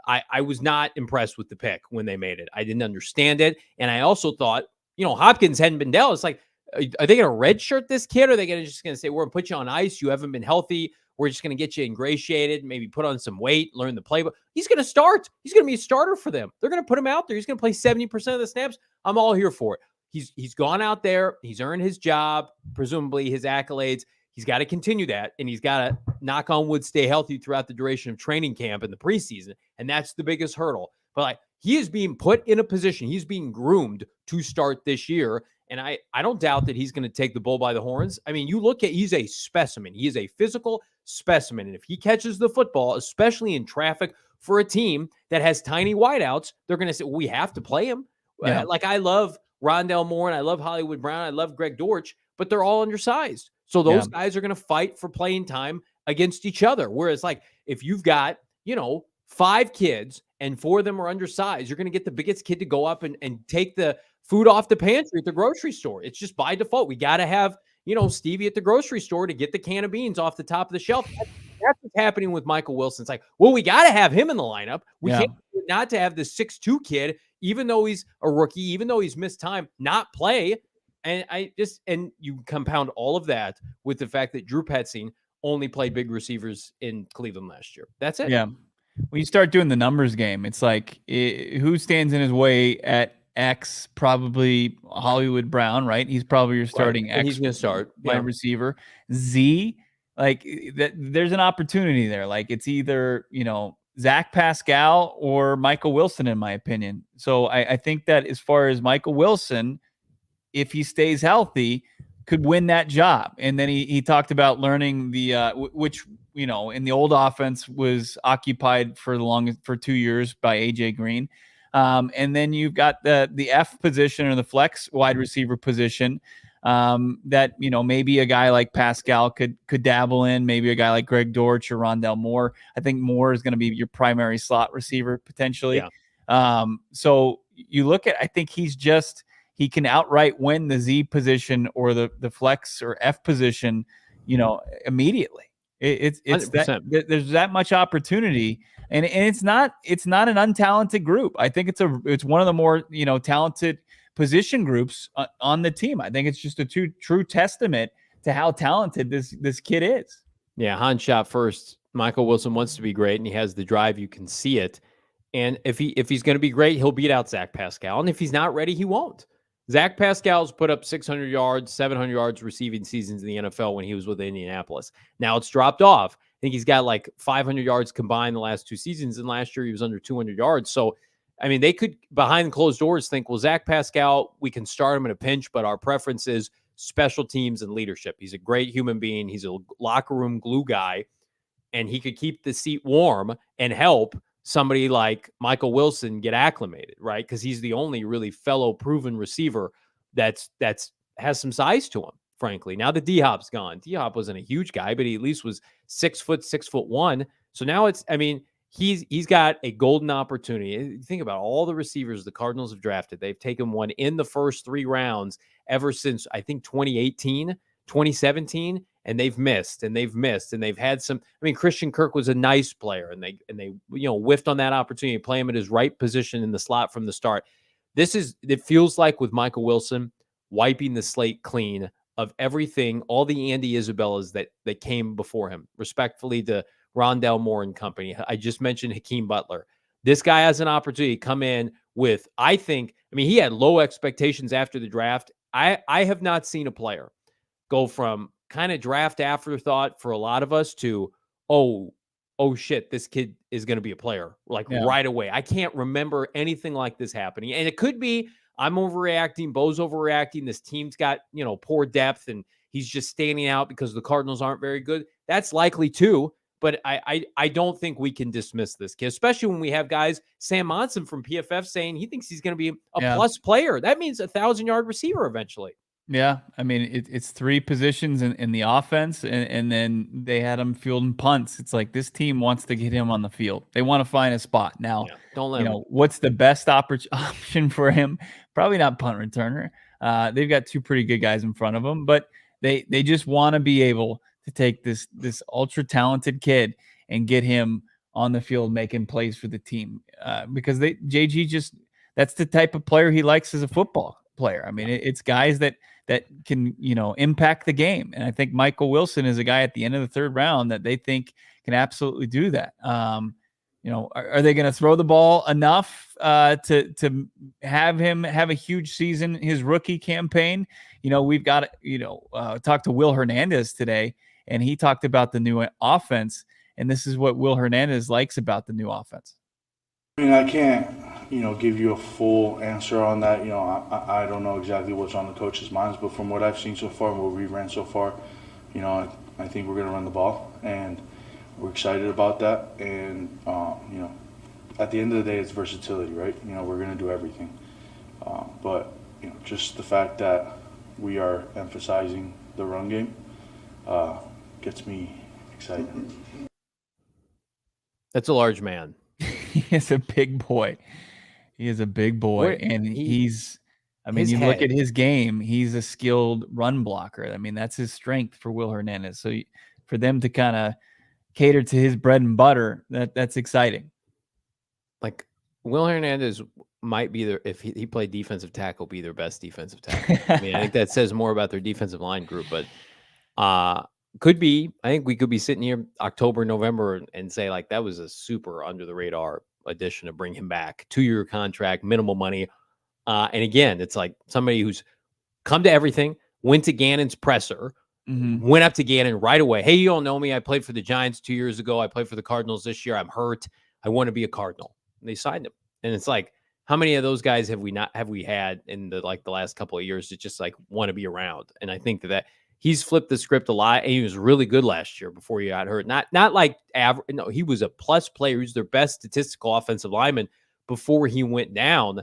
I was not impressed with the pick when they made it. I didn't understand it. And I also thought, Hopkins hadn't been dealt. It's like, are they going to redshirt this kid? Or are they just going to say, we're going to put you on ice. You haven't been healthy. We're just going to get you ingratiated, maybe put on some weight, learn the playbook. He's going to start. He's going to be a starter for them. They're going to put him out there. He's going to play 70% of the snaps. I'm all here for it. He's gone out there. He's earned his job, presumably his accolades. He's got to continue that, and he's got to, knock on wood, stay healthy throughout the duration of training camp and the preseason, and that's the biggest hurdle. But he is being put in a position. He's being groomed to start this year. And I don't doubt that he's going to take the bull by the horns. I mean, he's a specimen. He is a physical specimen. And if he catches the football, especially in traffic for a team that has tiny wideouts, they're going to say, well, we have to play him. Yeah. I love Rondell Moore and I love Hollywood Brown. I love Greg Dortch, but they're all undersized. So those guys are going to fight for playing time against each other. Whereas if you've got, 5 kids and 4 of them are undersized, you're going to get the biggest kid to go up and take the food off the pantry at the grocery store. It's just by default. We got to have, Stevie at the grocery store to get the can of beans off the top of the shelf. That's what's happening with Michael Wilson. It's like, well, we got to have him in the lineup. We can't not to have the 6'2" kid, even though he's a rookie, even though he's missed time, not play. And you compound all of that with the fact that Drew Petzing only played big receivers in Cleveland last year. That's it. Yeah. When you start doing the numbers game, it's like who stands in his way at X? Probably Hollywood Brown, right? He's probably your starting And X he's going to start. wide receiver. Z, like that, there's an opportunity there. Like it's either, Zach Pascal or Michael Wilson, in my opinion. So I think that as far as Michael Wilson, if he stays healthy, could win that job. And then he talked about learning the which in the old offense was occupied for 2 years by AJ Green. And then you've got the F position or the flex wide receiver position that maybe a guy like Pascal could dabble in, maybe a guy like Greg Dortch or Rondell Moore. I think Moore is going to be your primary slot receiver potentially. Yeah. So you look at, I think he can outright win the Z position or the flex or F position, immediately. It's that there's that much opportunity, and it's not an untalented group. I think it's one of the more talented position groups on the team. I think it's just a true testament to how talented this kid is. Yeah, Hans shot first. Michael Wilson wants to be great, and he has the drive. You can see it. And if he's going to be great, he'll beat out Zach Pascal. And if he's not ready, he won't. Zach Pascal's put up 600 yards, 700 yards receiving seasons in the NFL when he was with Indianapolis. Now it's dropped off. I think he's got like 500 yards combined the last 2 seasons, and last year he was under 200 yards. So, I mean, they could, behind closed doors, think, well, Zach Pascal, we can start him in a pinch, but our preference is special teams and leadership. He's a great human being. He's a locker room glue guy, and he could keep the seat warm and help somebody like Michael Wilson get acclimated, right? Because he's the only really fellow proven receiver that's has some size to him, frankly. Now that D-Hop's gone. D-Hop wasn't a huge guy, but he at least was 6'1". So now he's got a golden opportunity. Think about all the receivers the Cardinals have drafted. They've taken one in the first 3 rounds ever since, I think, 2018, 2017. And they've missed, and they've had some. I mean, Christian Kirk was a nice player, and they whiffed on that opportunity to play him at his right position in the slot from the start. It feels like with Michael Wilson wiping the slate clean of everything, all the Andy Isabellas that came before him. Respectfully to Rondell Moore and company. I just mentioned Hakeem Butler. This guy has an opportunity to come in with, he had low expectations after the draft. I have not seen a player go from kind of draft afterthought for a lot of us to, oh shit, this kid is going to be a player right away. I can't remember anything like this happening. And it could be I'm overreacting, Bo's overreacting. This team's got, poor depth and he's just standing out because the Cardinals aren't very good. That's likely too, but I don't think we can dismiss this kid, especially when we have guys, Sam Monson from PFF saying he thinks he's going to be a plus player. That means 1,000-yard receiver eventually. Yeah, I mean, it's 3 positions in the offense, and then they had him fielding punts. It's like this team wants to get him on the field. They want to find a spot. Now, don't let him. What's the best option for him? Probably not punt returner. They've got 2 pretty good guys in front of them, but they just want to be able to take this ultra talented kid and get him on the field making plays for the team because JG that's the type of player he likes as a football player. I mean, it's guys that can, impact the game. And I think Michael Wilson is a guy at the end of the 3rd round that they think can absolutely do that. Are they going to throw the ball enough to have him have a huge season, his rookie campaign? We've got, talked to Will Hernandez today, and he talked about the new offense. And this is what Will Hernandez likes about the new offense. I mean, I can't, give you a full answer on that. I don't know exactly what's on the coach's minds, but from what I've seen so far and what we've ran so far, I think we're going to run the ball, and we're excited about that. And, at the end of the day, it's versatility, right? We're going to do everything. But, just the fact that we are emphasizing the run game gets me excited. That's a large man. He is a big boy. He is a big boy, and he's. I mean, you look at his game. He's a skilled run blocker. I mean, that's his strength for Will Hernandez. So, for them to kind of cater to his bread and butter, that's exciting. Like Will Hernandez, might be if he played defensive tackle, be their best defensive tackle. I mean, I think that says more about their defensive line group, but could be. I think we could be sitting here October, November, and say like that was a super under the radar addition to bring him back. 2-year contract, minimal money. And again, it's like somebody who's come to everything, went to Gannon's presser, went up to Gannon right away. Hey, you don't know me. I played for the Giants 2 years ago. I played for the Cardinals this year. I'm hurt. I want to be a Cardinal. And they signed him. And it's like, how many of those guys have we had in the last couple of years that just like want to be around? And I think that he's flipped the script a lot, and he was really good last year before he got hurt. Not like average. No, he was a plus player. He was their best statistical offensive lineman before he went down.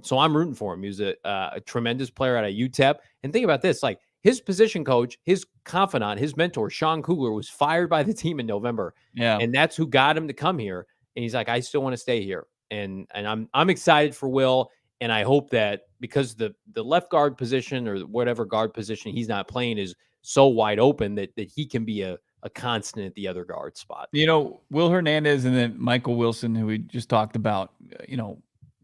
So I'm rooting for him. He was a tremendous player out of UTEP. And think about this, like his position coach, his confidant, his mentor, Sean Kugler, was fired by the team in November. Yeah. And that's who got him to come here. And he's like, I still want to stay here. And I'm excited for Will. And I hope that because the left guard position or whatever guard position he's not playing is so wide open that he can be a constant at the other guard spot. You know, Will Hernandez and then Michael Wilson, who we just talked about, you know,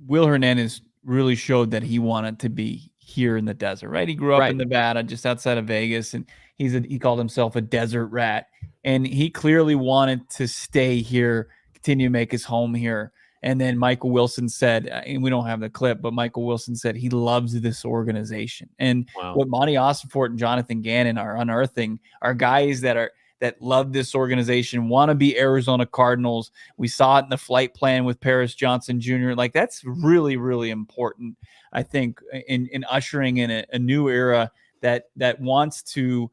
Will Hernandez really showed that he wanted to be here in the desert, right? He grew up in Nevada, just outside of Vegas, and he called himself a desert rat. And he clearly wanted to stay here, continue to make his home here. And then Michael Wilson said, and we don't have the clip, but Michael Wilson said he loves this organization. And what Monty Ossenfort and Jonathan Gannon are unearthing are guys that love this organization, want to be Arizona Cardinals. We saw it in the flight plan with Paris Johnson Jr. Like that's really, really important, I think, in ushering in a new era that wants to,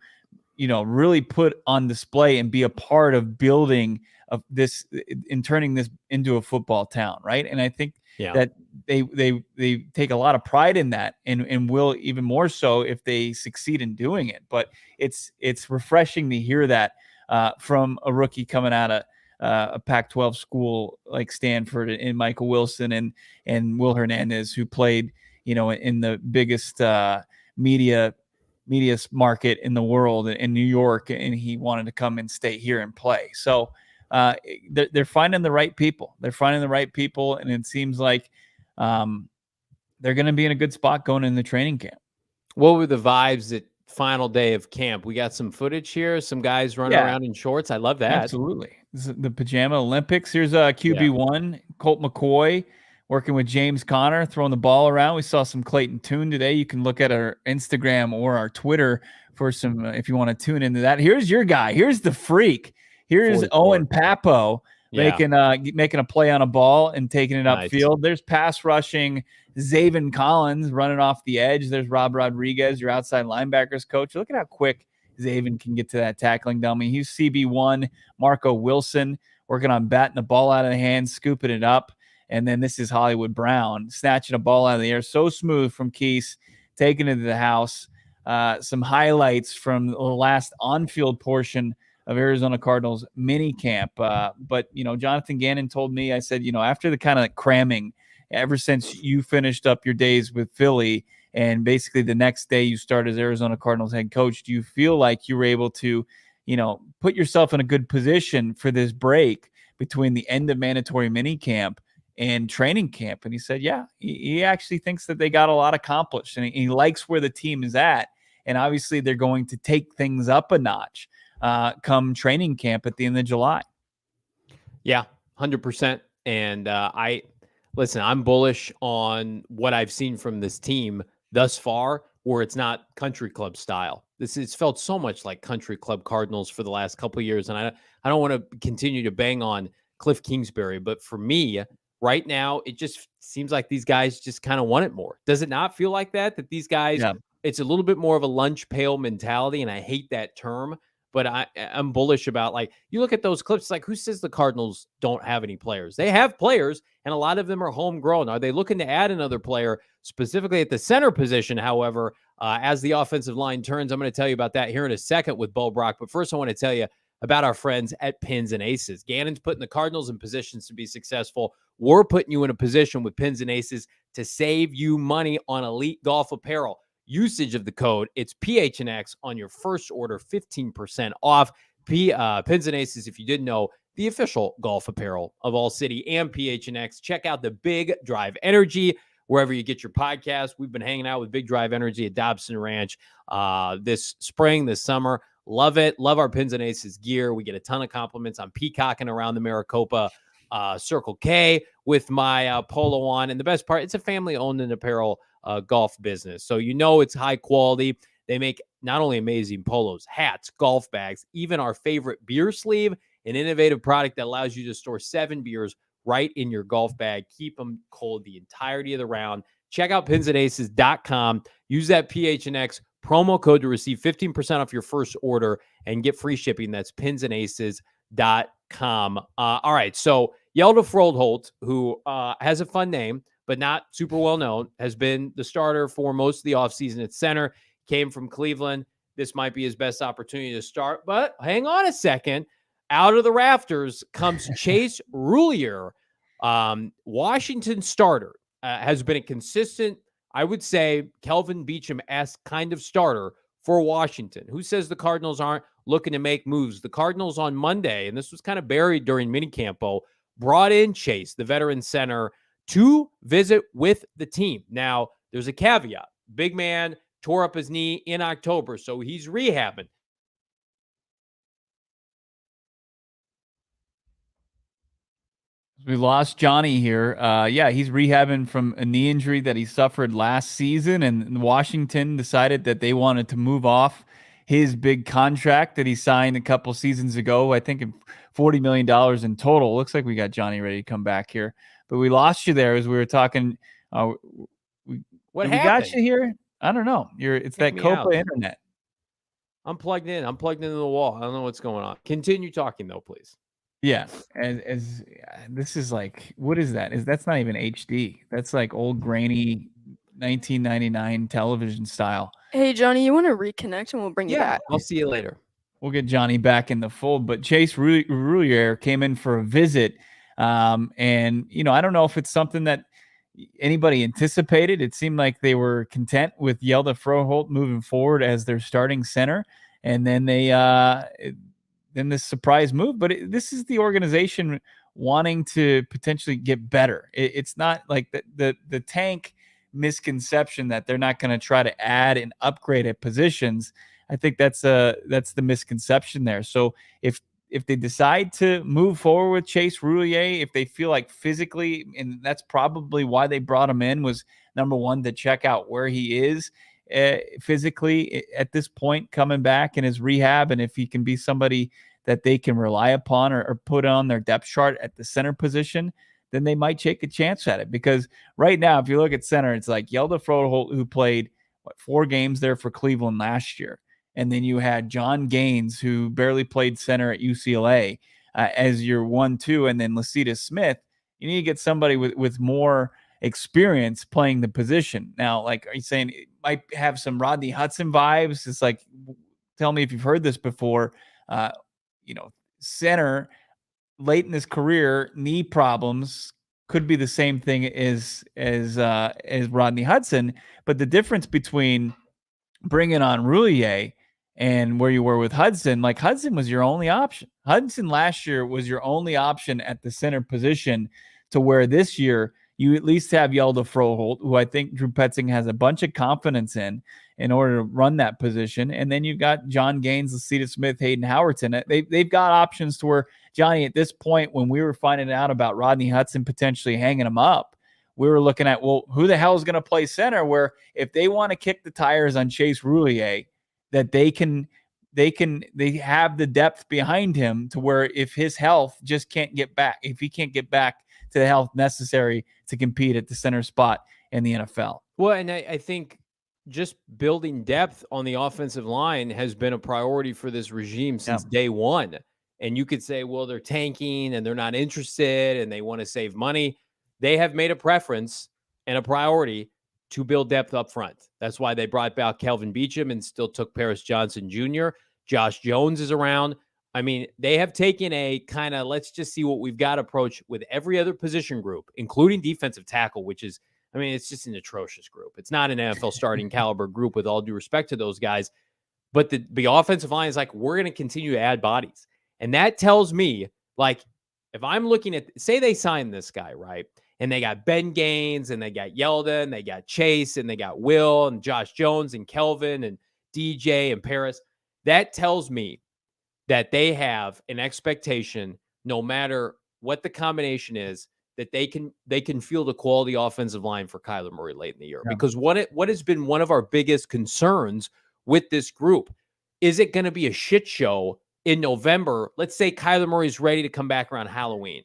you know, really put on display and be a part of building of this and turning this into a football town, right? And I think that they take a lot of pride in that, and will even more so if they succeed in doing it. But it's refreshing to hear that from a rookie coming out of a Pac-12 school like Stanford, and Michael Wilson and Will Hernandez, who played, you know, in the biggest media market in the world in New York, and he wanted to come and stay here and play. So they're finding the right people. They're finding the right people, and it seems like they're going to be in a good spot going in the training camp. What were the vibes at final day of camp? We got some footage here. Some guys running around in shorts. I love that. Absolutely. This is the Pajama Olympics. Here's QB1, Colt McCoy, working with James Conner, throwing the ball around. We saw some Clayton Tune today. You can look at our Instagram or our Twitter for some, if you want to tune into that. Here's your guy. Here's the freak. Here's 44. Owen Papo making a play on a ball and taking it upfield. There's pass rushing Zaven Collins running off the edge. There's Rob Rodriguez, your outside linebackers coach. Look at how quick Zaven can get to that tackling dummy. He's CB1, Marco Wilson, working on batting the ball out of the hand, scooping it up. And then this is Hollywood Brown snatching a ball out of the air. So smooth from Keese, taking it to the house. Some highlights from the last on-field portion of Arizona Cardinals mini camp. But, you know, Jonathan Gannon told me, I said, you know, after the kind of cramming, ever since you finished up your days with Philly and basically the next day you start as Arizona Cardinals head coach, do you feel like you were able to, you know, put yourself in a good position for this break between the end of mandatory mini camp and training camp? And he said, yeah, he actually thinks that they got a lot accomplished, and he likes where the team is at. And obviously they're going to take things up a notch come training camp at the end of July. Yeah, 100%. And I'm bullish on what I've seen from this team thus far, where it's not country club style. It's felt so much like country club Cardinals for the last couple of years. And I don't want to continue to bang on Cliff Kingsbury, but for me right now, it just seems like these guys just kind of want it more. Does it not feel like that these guys, it's a little bit more of a lunch pail mentality. And I hate that term, but I'm bullish about, like, you look at those clips, like, who says the Cardinals don't have any players? They have players, and a lot of them are homegrown. Are they looking to add another player specifically at the center position? However, as the offensive line turns, I'm going to tell you about that here in a second with Bo Brock. But first, I want to tell you about our friends at Pins and Aces. Gannon's putting the Cardinals in positions to be successful. We're putting you in a position with Pins and Aces to save you money on elite golf apparel. Usage of the code, it's PHNX on your first order, 15% off. Pins and Aces, if you didn't know, the official golf apparel of ALLCITY and PHNX. Check out the Big Drive Energy wherever you get your podcast. We've been hanging out with Big Drive Energy at Dobson Ranch this spring, this summer. Love it. Love our Pins and Aces gear. We get a ton of compliments on peacocking around the Maricopa Circle K with my polo on. And the best part, it's a family-owned and apparel golf business. So it's high quality. They make not only amazing polos, hats, golf bags, even our favorite beer sleeve, an innovative product that allows you to store 7 beers right in your golf bag. Keep them cold the entirety of the round. Check out pinsandaces.com. Use that PHNX promo code to receive 15% off your first order and get free shipping. That's pinsandaces.com. All right, so Yelda Froholt, who has a fun name, but not super well known, has been the starter for most of the offseason at center, came from Cleveland. This might be his best opportunity to start, but hang on a second. Out of the rafters comes Chase Roulier, Washington starter, has been a consistent, I would say, Kelvin Beachum-esque kind of starter for Washington. Who says the Cardinals aren't looking to make moves? The Cardinals on Monday, and this was kind of buried during minicamp, brought in Chase, the veteran center, to visit with the team. Now, there's a caveat. Big man tore up his knee in October, so he's rehabbing. We lost Johnny here. He's rehabbing from a knee injury that he suffered last season, and Washington decided that they wanted to move off his big contract that he signed a couple seasons ago. I think $40 million in total. Looks like we got Johnny ready to come back here, but we lost you there as we were talking. What happened? We got you here. I don't know. It's that Copa internet. I'm plugged in. I'm plugged into the wall. I don't know what's going on. Continue talking though, please. Yeah, as this is like, what is that? That's not even HD. That's like old grainy 1999 television style. Hey Johnny, you want to reconnect and we'll bring you back? I'll see you later. We'll get Johnny back in the fold. But Chase Roulier came in for a visit, and I don't know if it's something that anybody anticipated. It seemed like they were content with Yelda Froholt moving forward as their starting center, and then then this surprise move. But this is the organization wanting to potentially get better. It's not like the tank misconception that they're not going to try to add and upgrade at positions. I think that's the misconception there. So if they decide to move forward with Chase Roulier, if they feel like physically, and that's probably why they brought him in, was number one, to check out where he is physically at this point coming back in his rehab, and if he can be somebody that they can rely upon or put on their depth chart at the center position, then they might take a chance at it. Because right now, if you look at center, it's like Yelda Froholt, who played 4 games there for Cleveland last year, and then you had John Gaines, who barely played center at UCLA as your 1-2, and then Lacita Smith. You need to get somebody with more experience playing the position. Now, like, are you saying it might have some Rodney Hudson vibes? It's like, tell me if you've heard this before. Center late in his career, knee problems could be the same thing as Rodney Hudson, but the difference between bringing on Roulier and where you were with Hudson, like Hudson was your only option. Hudson last year was your only option at the center position, to where this year you at least have Yelda Froholt, who I think Drew Petzing has a bunch of confidence in order to run that position. And then you've got John Gaines, Lacita Smith, Hayden Howerton. They've got options to where, Johnny, at this point, when we were finding out about Rodney Hudson potentially hanging him up, we were looking at, well, who the hell is going to play center? Where if they want to kick the tires on Chase Roulier, that they have the depth behind him to where if his health just can't get back, if he can't get back to the health necessary to compete at the center spot in the NFL. Well, and I think just building depth on the offensive line has been a priority for this regime since day one. And you could say, well, they're tanking and they're not interested and they want to save money. They have made a preference and a priority to build depth up front. That's why they brought back Kelvin Beachum and still took Paris Johnson Jr. Josh Jones is around. I mean, they have taken a kind of let's just see what we've got approach with every other position group, including defensive tackle, which is, I mean, it's just an atrocious group. It's not an NFL starting caliber group, with all due respect to those guys. But the offensive line is like, we're going to continue to add bodies. And that tells me Like, if I'm looking at, say they sign this guy, right? And they got Ben Gaines and they got Yeldon, and they got Chase and they got Will and Josh Jones and Kelvin and DJ and Paris. That tells me that they have an expectation, no matter what the combination is, that they can field a quality offensive line for Kyler Murray late in the year. Yeah. Because what has been one of our biggest concerns with this group, is it going to be a shit show in November? Let's say Kyler Murray's ready to come back around Halloween.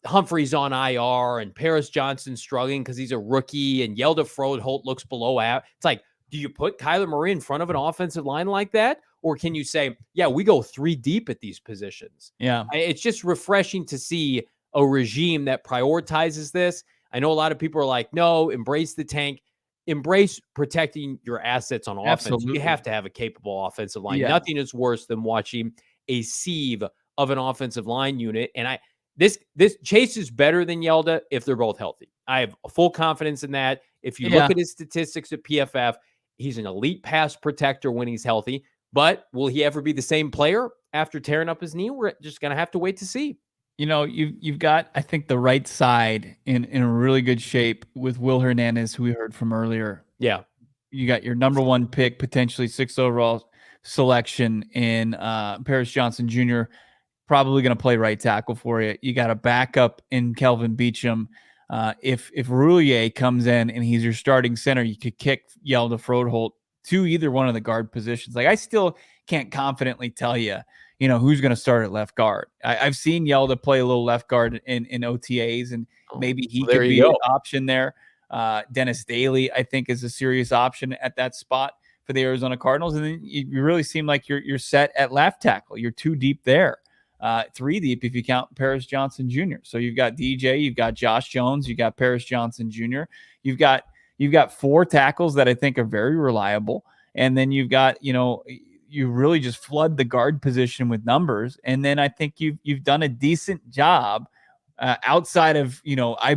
Humphrey's on IR and Paris Johnson's struggling because he's a rookie and Yelda Froholt looks below out. It's like, do you put Kyler Murray in front of an offensive line like that? Or can you say, yeah, we go 3 deep at these positions? Yeah. It's just refreshing to see a regime that prioritizes this. I know a lot of people are like, no, embrace the tank, embrace protecting your assets on offense. Absolutely. You have to have a capable offensive line. Yeah. Nothing is worse than watching a sieve of an offensive line unit. And this Chase is better than Yelda if they're both healthy. I have full confidence in that. If you look at his statistics at PFF, he's an elite pass protector when he's healthy. But will he ever be the same player after tearing up his knee? We're just going to have to wait to see. You've got, I think, the right side in a really good shape with Will Hernandez, who we heard from earlier. Yeah. You got your number 1 pick, potentially 6th overall selection in Paris Johnson Jr., probably going to play right tackle for you. You got a backup in Kelvin Beachum. If Roulier comes in and he's your starting center, you could kick Yelda Froholt to either one of the guard positions. Like, I still can't confidently tell you, who's going to start at left guard. I've seen Yelda play a little left guard in OTAs, and maybe he could be an option there. Dennis Daly, I think, is a serious option at that spot for the Arizona Cardinals. And then you really seem like you're set at left tackle. You're 2 deep there. 3 deep if you count Paris Johnson Jr. So you've got DJ, you've got Josh Jones, you've got Paris Johnson Jr. You've got 4 tackles that I think are very reliable. And then you've got, you really just flood the guard position with numbers. And then I think you've done a decent job outside of, I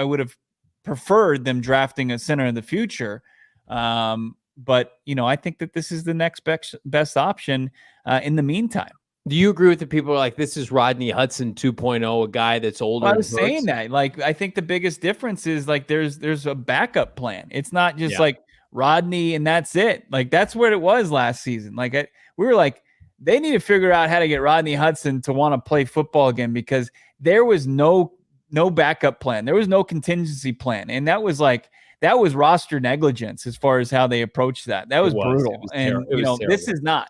would have preferred them drafting a center in the future. But I think that this is the next best option in the meantime. Do you agree with the people who are like, this is Rodney Hudson 2.0, a guy that's older? I was saying that. Like, I think the biggest difference is like there's a backup plan. It's not just like Rodney and that's it. Like, that's what it was last season. Like, we were like, they need to figure out how to get Rodney Hudson to want to play football again, because there was no backup plan. There was no contingency plan. And that was roster negligence as far as how they approached that. That was brutal. And this is not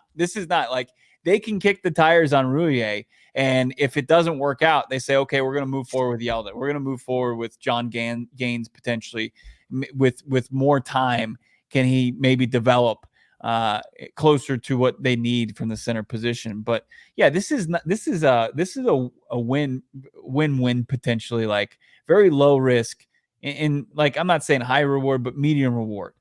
like, they can kick the tires on Roulier, and if it doesn't work out, they say, okay, we're going to move forward with Yelda. We're going to move forward with John Gaines potentially with more time. Can he maybe develop closer to what they need from the center position? But yeah, this is a win-win potentially, like very low risk and like, I'm not saying high reward, but medium reward.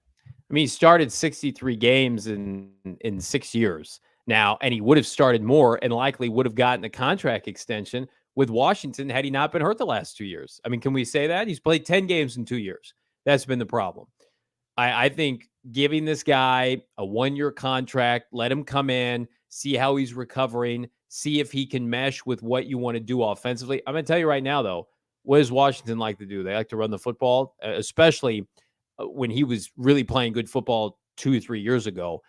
I mean, he started 63 games in 6 years. Now, and he would have started more and likely would have gotten a contract extension with Washington had he not been hurt the last 2 years. I mean, can we say that? He's played 10 games in 2 years. That's been the problem. I think giving this guy a 1-year contract, let him come in, see how he's recovering, see if he can mesh with what you want to do offensively. I'm going to tell you right now, though, what does Washington like to do? They like to run the football, especially when he was really playing good football 2 or 3 years ago.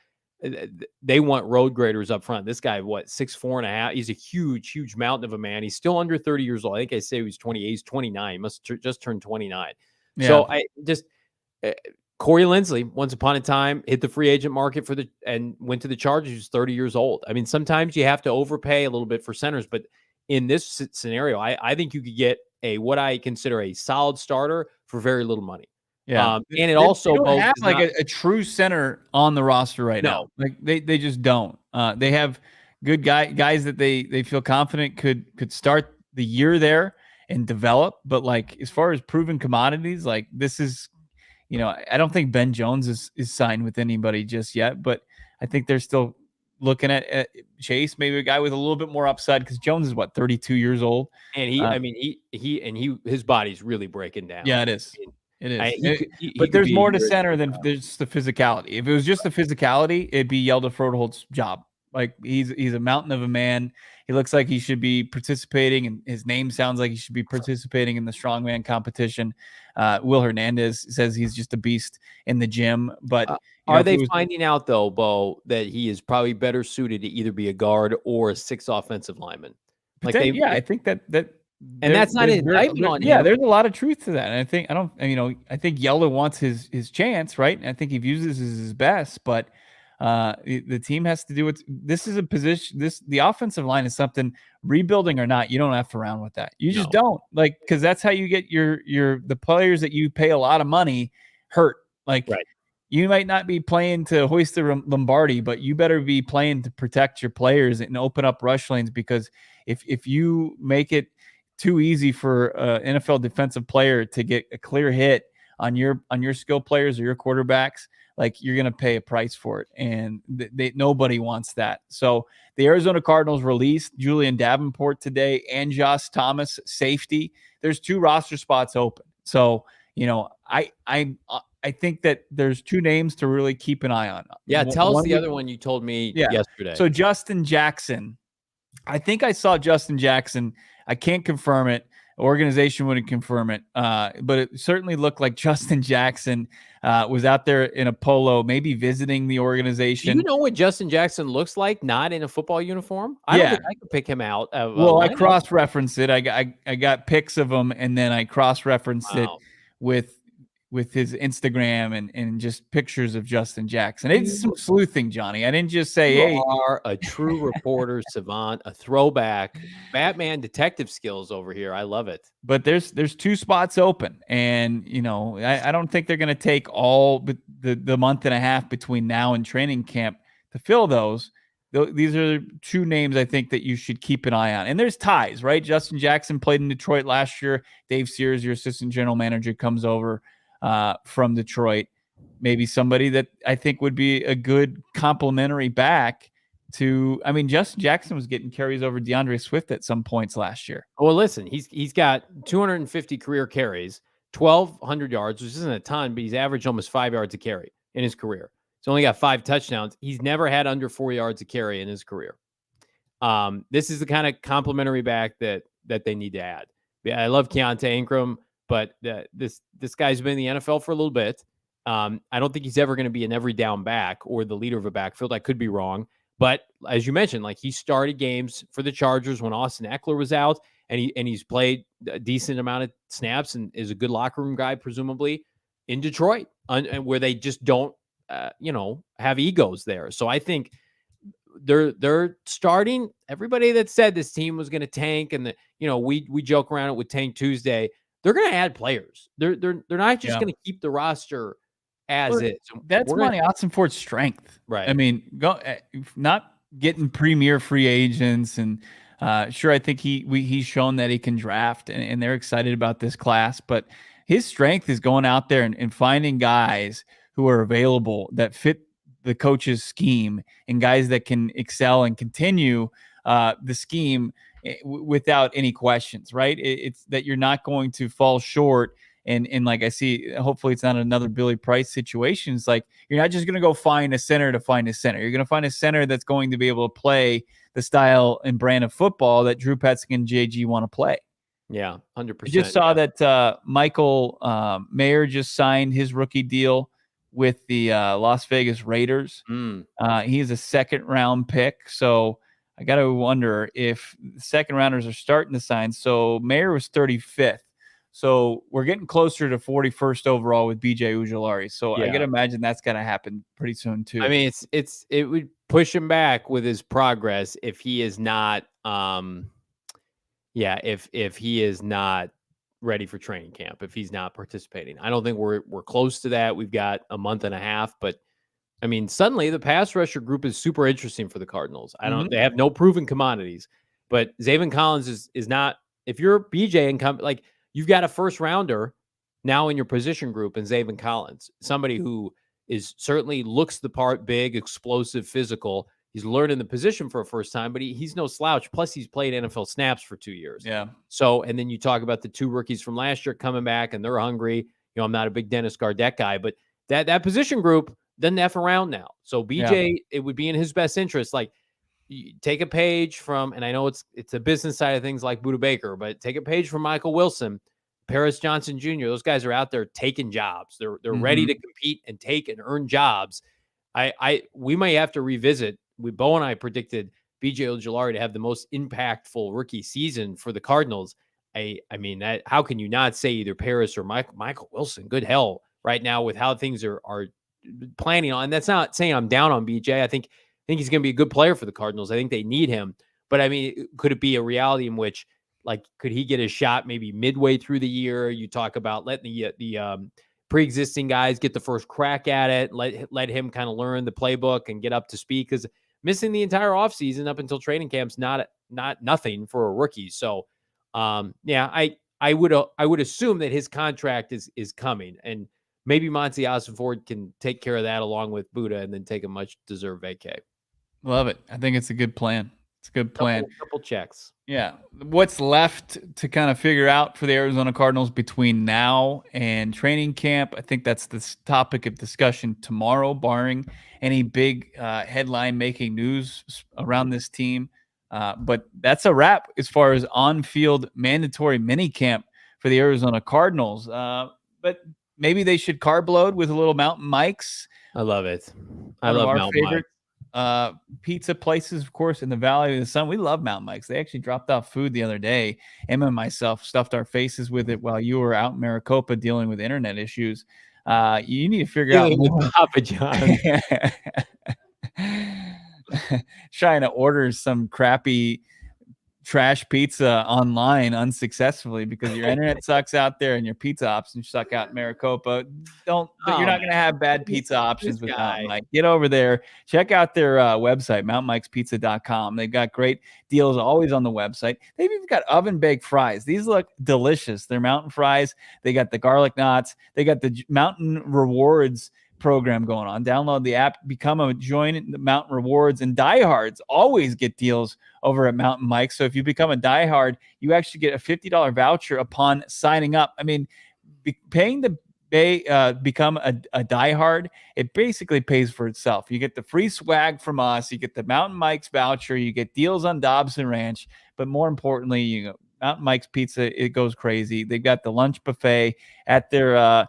They want road graders up front. This guy, 6'4.5"? He's a huge mountain of a man. He's still under 30 years old. I think I say he was 28. He's 29. He must just turn 29. Yeah. So I just Corey Linsley, once upon a time, hit the free agent market and went to the Chargers. He was 30 years old. I mean, sometimes you have to overpay a little bit for centers, but in this scenario, I think you could get what I consider a solid starter for very little money. Yeah, and it also don't have like a true center on the roster right now. Like they just don't. They have good guys that they feel confident could start the year there and develop. But like, as far as proven commodities, like this is, I don't think Ben Jones is signed with anybody just yet. But I think they're still looking at Chase, maybe a guy with a little bit more upside, because Jones is 32 years old, and his body's really breaking down. Yeah, it is. It is. But there's more to center than just the physicality. If it was just the physicality, it'd be Yelda Froholt's job. Like he's a mountain of a man. He looks like he should be participating, and his name sounds like he should be participating in the strongman competition. Will Hernandez says he's just a beast in the gym. But are they finding out though, Bo, that he is probably better suited to either be a guard or a 6th offensive lineman? Like I think that and that's not an indictment on him. Yeah, there's a lot of truth to that. And I think Yeller wants his chance, right? And I think he views this as his best, but the team has to do it. This is a position. The offensive line is something, rebuilding or not, you don't have to round with that. You just don't, like, because that's how you get the players that you pay a lot of money hurt. Like, right. You might not be playing to hoist the Lombardi, but you better be playing to protect your players and open up rush lanes, because if you make it too easy for an NFL defensive player to get a clear hit on your skill players or your quarterbacks, like, you're going to pay a price for it. And nobody wants that. So the Arizona Cardinals released Julian Davenport today and Josh Thomas, safety. There's 2 roster spots open. So, I think that there's 2 names to really keep an eye on. Yeah. Tell us the other one you told me yesterday. So Justin Jackson, I think I saw Justin Jackson. I can't confirm it. Organization wouldn't confirm it. But it certainly looked like Justin Jackson was out there in a polo, maybe visiting the organization. Do you know what Justin Jackson looks like not in a football uniform? I don't think I could pick him out. Well, I cross-referenced it. I got pics of him, and then I cross-referenced it with his Instagram and just pictures of Justin Jackson. It's some sleuthing, Johnny. I didn't just say, "Hey, you are a true reporter, savant, a throwback, Batman detective skills over here." I love it. But there's 2 spots open, and I don't think they're going to take all the month and a half between now and training camp to fill those. These are 2 names I think that you should keep an eye on. And there's ties, right? Justin Jackson played in Detroit last year. Dave Sears, your assistant general manager, comes over from Detroit. Maybe somebody that I think would be a good complimentary back to. I mean, Justin Jackson was getting carries over DeAndre Swift at some points last year. Well, listen, he's got 250 career carries, 1,200 yards, which isn't a ton, but he's averaged almost 5 yards a carry in his career. He's only got 5 touchdowns. He's never had under 4 yards a carry in his career. This is the kind of complimentary back that they need to add. I love Keontae Ingram, but this guy's been in the NFL for a little bit. I don't think he's ever going to be an every down back or the leader of a backfield. I could be wrong. But as you mentioned, like, he started games for the Chargers when Austin Eckler was out, and he's played a decent amount of snaps and is a good locker room guy, presumably, in Detroit, and where they just don't, have egos there. So I think they're starting. Everybody that said this team was going to tank, and we joke around it with Tank Tuesday. They're going to add players. They're not just going to keep the roster as is. That's Monty Otzenford's strength, right? I mean, not getting premier free agents, and sure, I think he's shown that he can draft, and they're excited about this class. But his strength is going out there and finding guys who are available that fit the coach's scheme, and guys that can excel and continue the scheme without any questions, right? It's that you're not going to fall short. And like I see, hopefully it's not another Billy Price situation. It's like, you're not just going to go find a center to find a center. You're going to find a center that's going to be able to play the style and brand of football that Drew Petzing and JG want to play. Yeah, 100%. I just saw that Michael Mayer just signed his rookie deal with the Las Vegas Raiders. He's a 2nd round pick. So I got to wonder if the 2nd rounders are starting to sign. So Mayer was 35th. So we're getting closer to 41st overall with BJ Ujulari. So I got to imagine that's going to happen pretty soon too. I mean, it would push him back with his progress if he is not, if he is not ready for training camp, if he's not participating. I don't think we're close to that. We've got a month and a half, but I mean, suddenly the pass rusher group is super interesting for the Cardinals. They have no proven commodities, but Zaven Collins is not. If you're BJ and like, you've got a 1st rounder now in your position group in Zaven Collins, somebody who is certainly looks the part, big, explosive, physical. He's learning the position for a first time, but he's no slouch. Plus, he's played NFL snaps for 2 years. Yeah. So, and then you talk about the 2 rookies from last year coming back, and they're hungry. I'm not a big Dennis Gardeck guy, but that position group doesn't F around now. So BJ, it would be in his best interest. Like, you take a page from, and I know it's a business side of things like Budda Baker, but take a page from Michael Wilson, Paris Johnson Jr. Those guys are out there taking jobs. They're ready to compete and take and earn jobs. We may have to revisit. Bo and I predicted BJ Ojulari to have the most impactful rookie season for the Cardinals. I mean, that how can you not say either Paris or Michael Wilson? Good hell right now with how things are planning on. And that's not saying I'm down on BJ. I think he's going to be a good player for the Cardinals. I think they need him. But I mean, could it be a reality in which, like, could he get a shot maybe midway through the year? You talk about letting the pre-existing guys get the first crack at it, let him kind of learn the playbook and get up to speed, because missing the entire offseason up until training camp's not nothing for a rookie. So yeah, I would assume that his contract is coming, and maybe Monty Ossenford can take care of that along with Budda and then take a much deserved vacay. Love it. I think it's a good plan. It's a good plan. Couple checks. Yeah. What's left to kind of figure out for the Arizona Cardinals between now and training camp? I think that's the topic of discussion tomorrow, barring any big headline-making news around this team. But that's a wrap as far as on-field mandatory minicamp for the Arizona Cardinals. But maybe they should carb load with a little Mountain Mike's. I love it. I love Mountain Mike's. Pizza places, of course, in the Valley of the Sun. We love Mountain Mike's. They actually dropped off food the other day. Emma and myself stuffed our faces with it while you were out in Maricopa dealing with internet issues. You need to figure out with Papa John. Trying to order some crappy trash pizza online unsuccessfully because your internet sucks out there and your pizza options suck out in Maricopa. You're not going to have bad pizza options with Mountain Mike. Get over there. Check out their website, mountainmikespizza.com. They've got great deals always on the website. They've even got oven baked fries. These look delicious. They're mountain fries. They got the garlic knots. They got the Mountain Rewards program going on. Download the app, join the Mountain Rewards, and diehards always get deals over at Mountain Mike. So if you become a diehard, you actually get a $50 voucher upon signing up. I mean, paying to become a diehard, it basically pays for itself. You get the free swag from us, you get the Mountain Mike's voucher, you get deals on Dobson Ranch, but more importantly, Mountain Mike's Pizza, it goes crazy. They've got the lunch buffet at their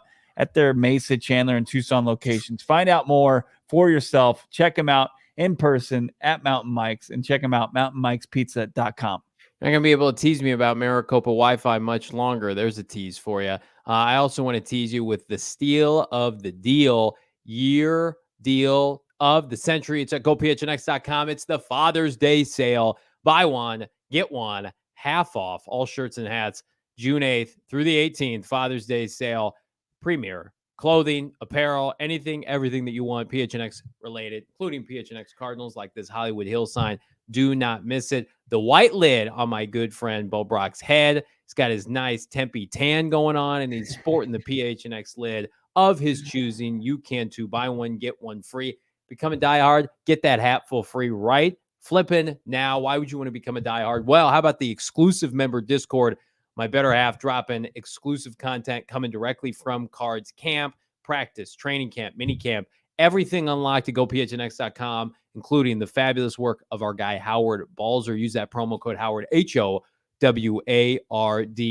Mesa, Chandler, and Tucson locations. Find out more for yourself. Check them out in person at Mountain Mike's, and check them out, mountainmikespizza.com. You're not going to be able to tease me about Maricopa Wi-Fi much longer. There's a tease for you. I also want to tease you with the steal of the deal, year deal of the century. It's at gophnx.com. It's the Father's Day sale. Buy one, get one, half off. All shirts and hats, June 8th through the 18th. Father's Day sale. Premier clothing, apparel, everything that you want PHNX related, including PHNX Cardinals, like this Hollywood Hill sign. Do not miss it. The white lid on my good friend Bo Brock's head. He's got his nice Tempe tan going on, and he's sporting the PHNX lid of his choosing. You can too. Buy one, get one free. Become a diehard. Get that hat for free right flipping now. Why would you want to become a diehard? Well, how about the exclusive member Discord? My better half dropping exclusive content coming directly from Cards Camp, practice, training camp, mini camp, everything unlocked at gophnx.com, including the fabulous work of our guy Howard Balzer. Use that promo code Howard, HOWARD,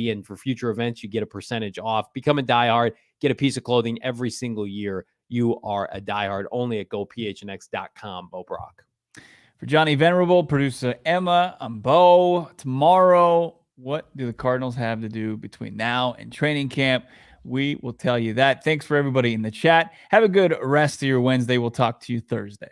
and for future events, you get a percentage off. Become a diehard, get a piece of clothing every single year. You are a diehard only at gophnx.com. Bo Brock. For Johnny Venerable, producer Emma, I'm Bo. Tomorrow, what do the Cardinals have to do between now and training camp? We will tell you that. Thanks for everybody in the chat. Have a good rest of your Wednesday. We'll talk to you Thursday.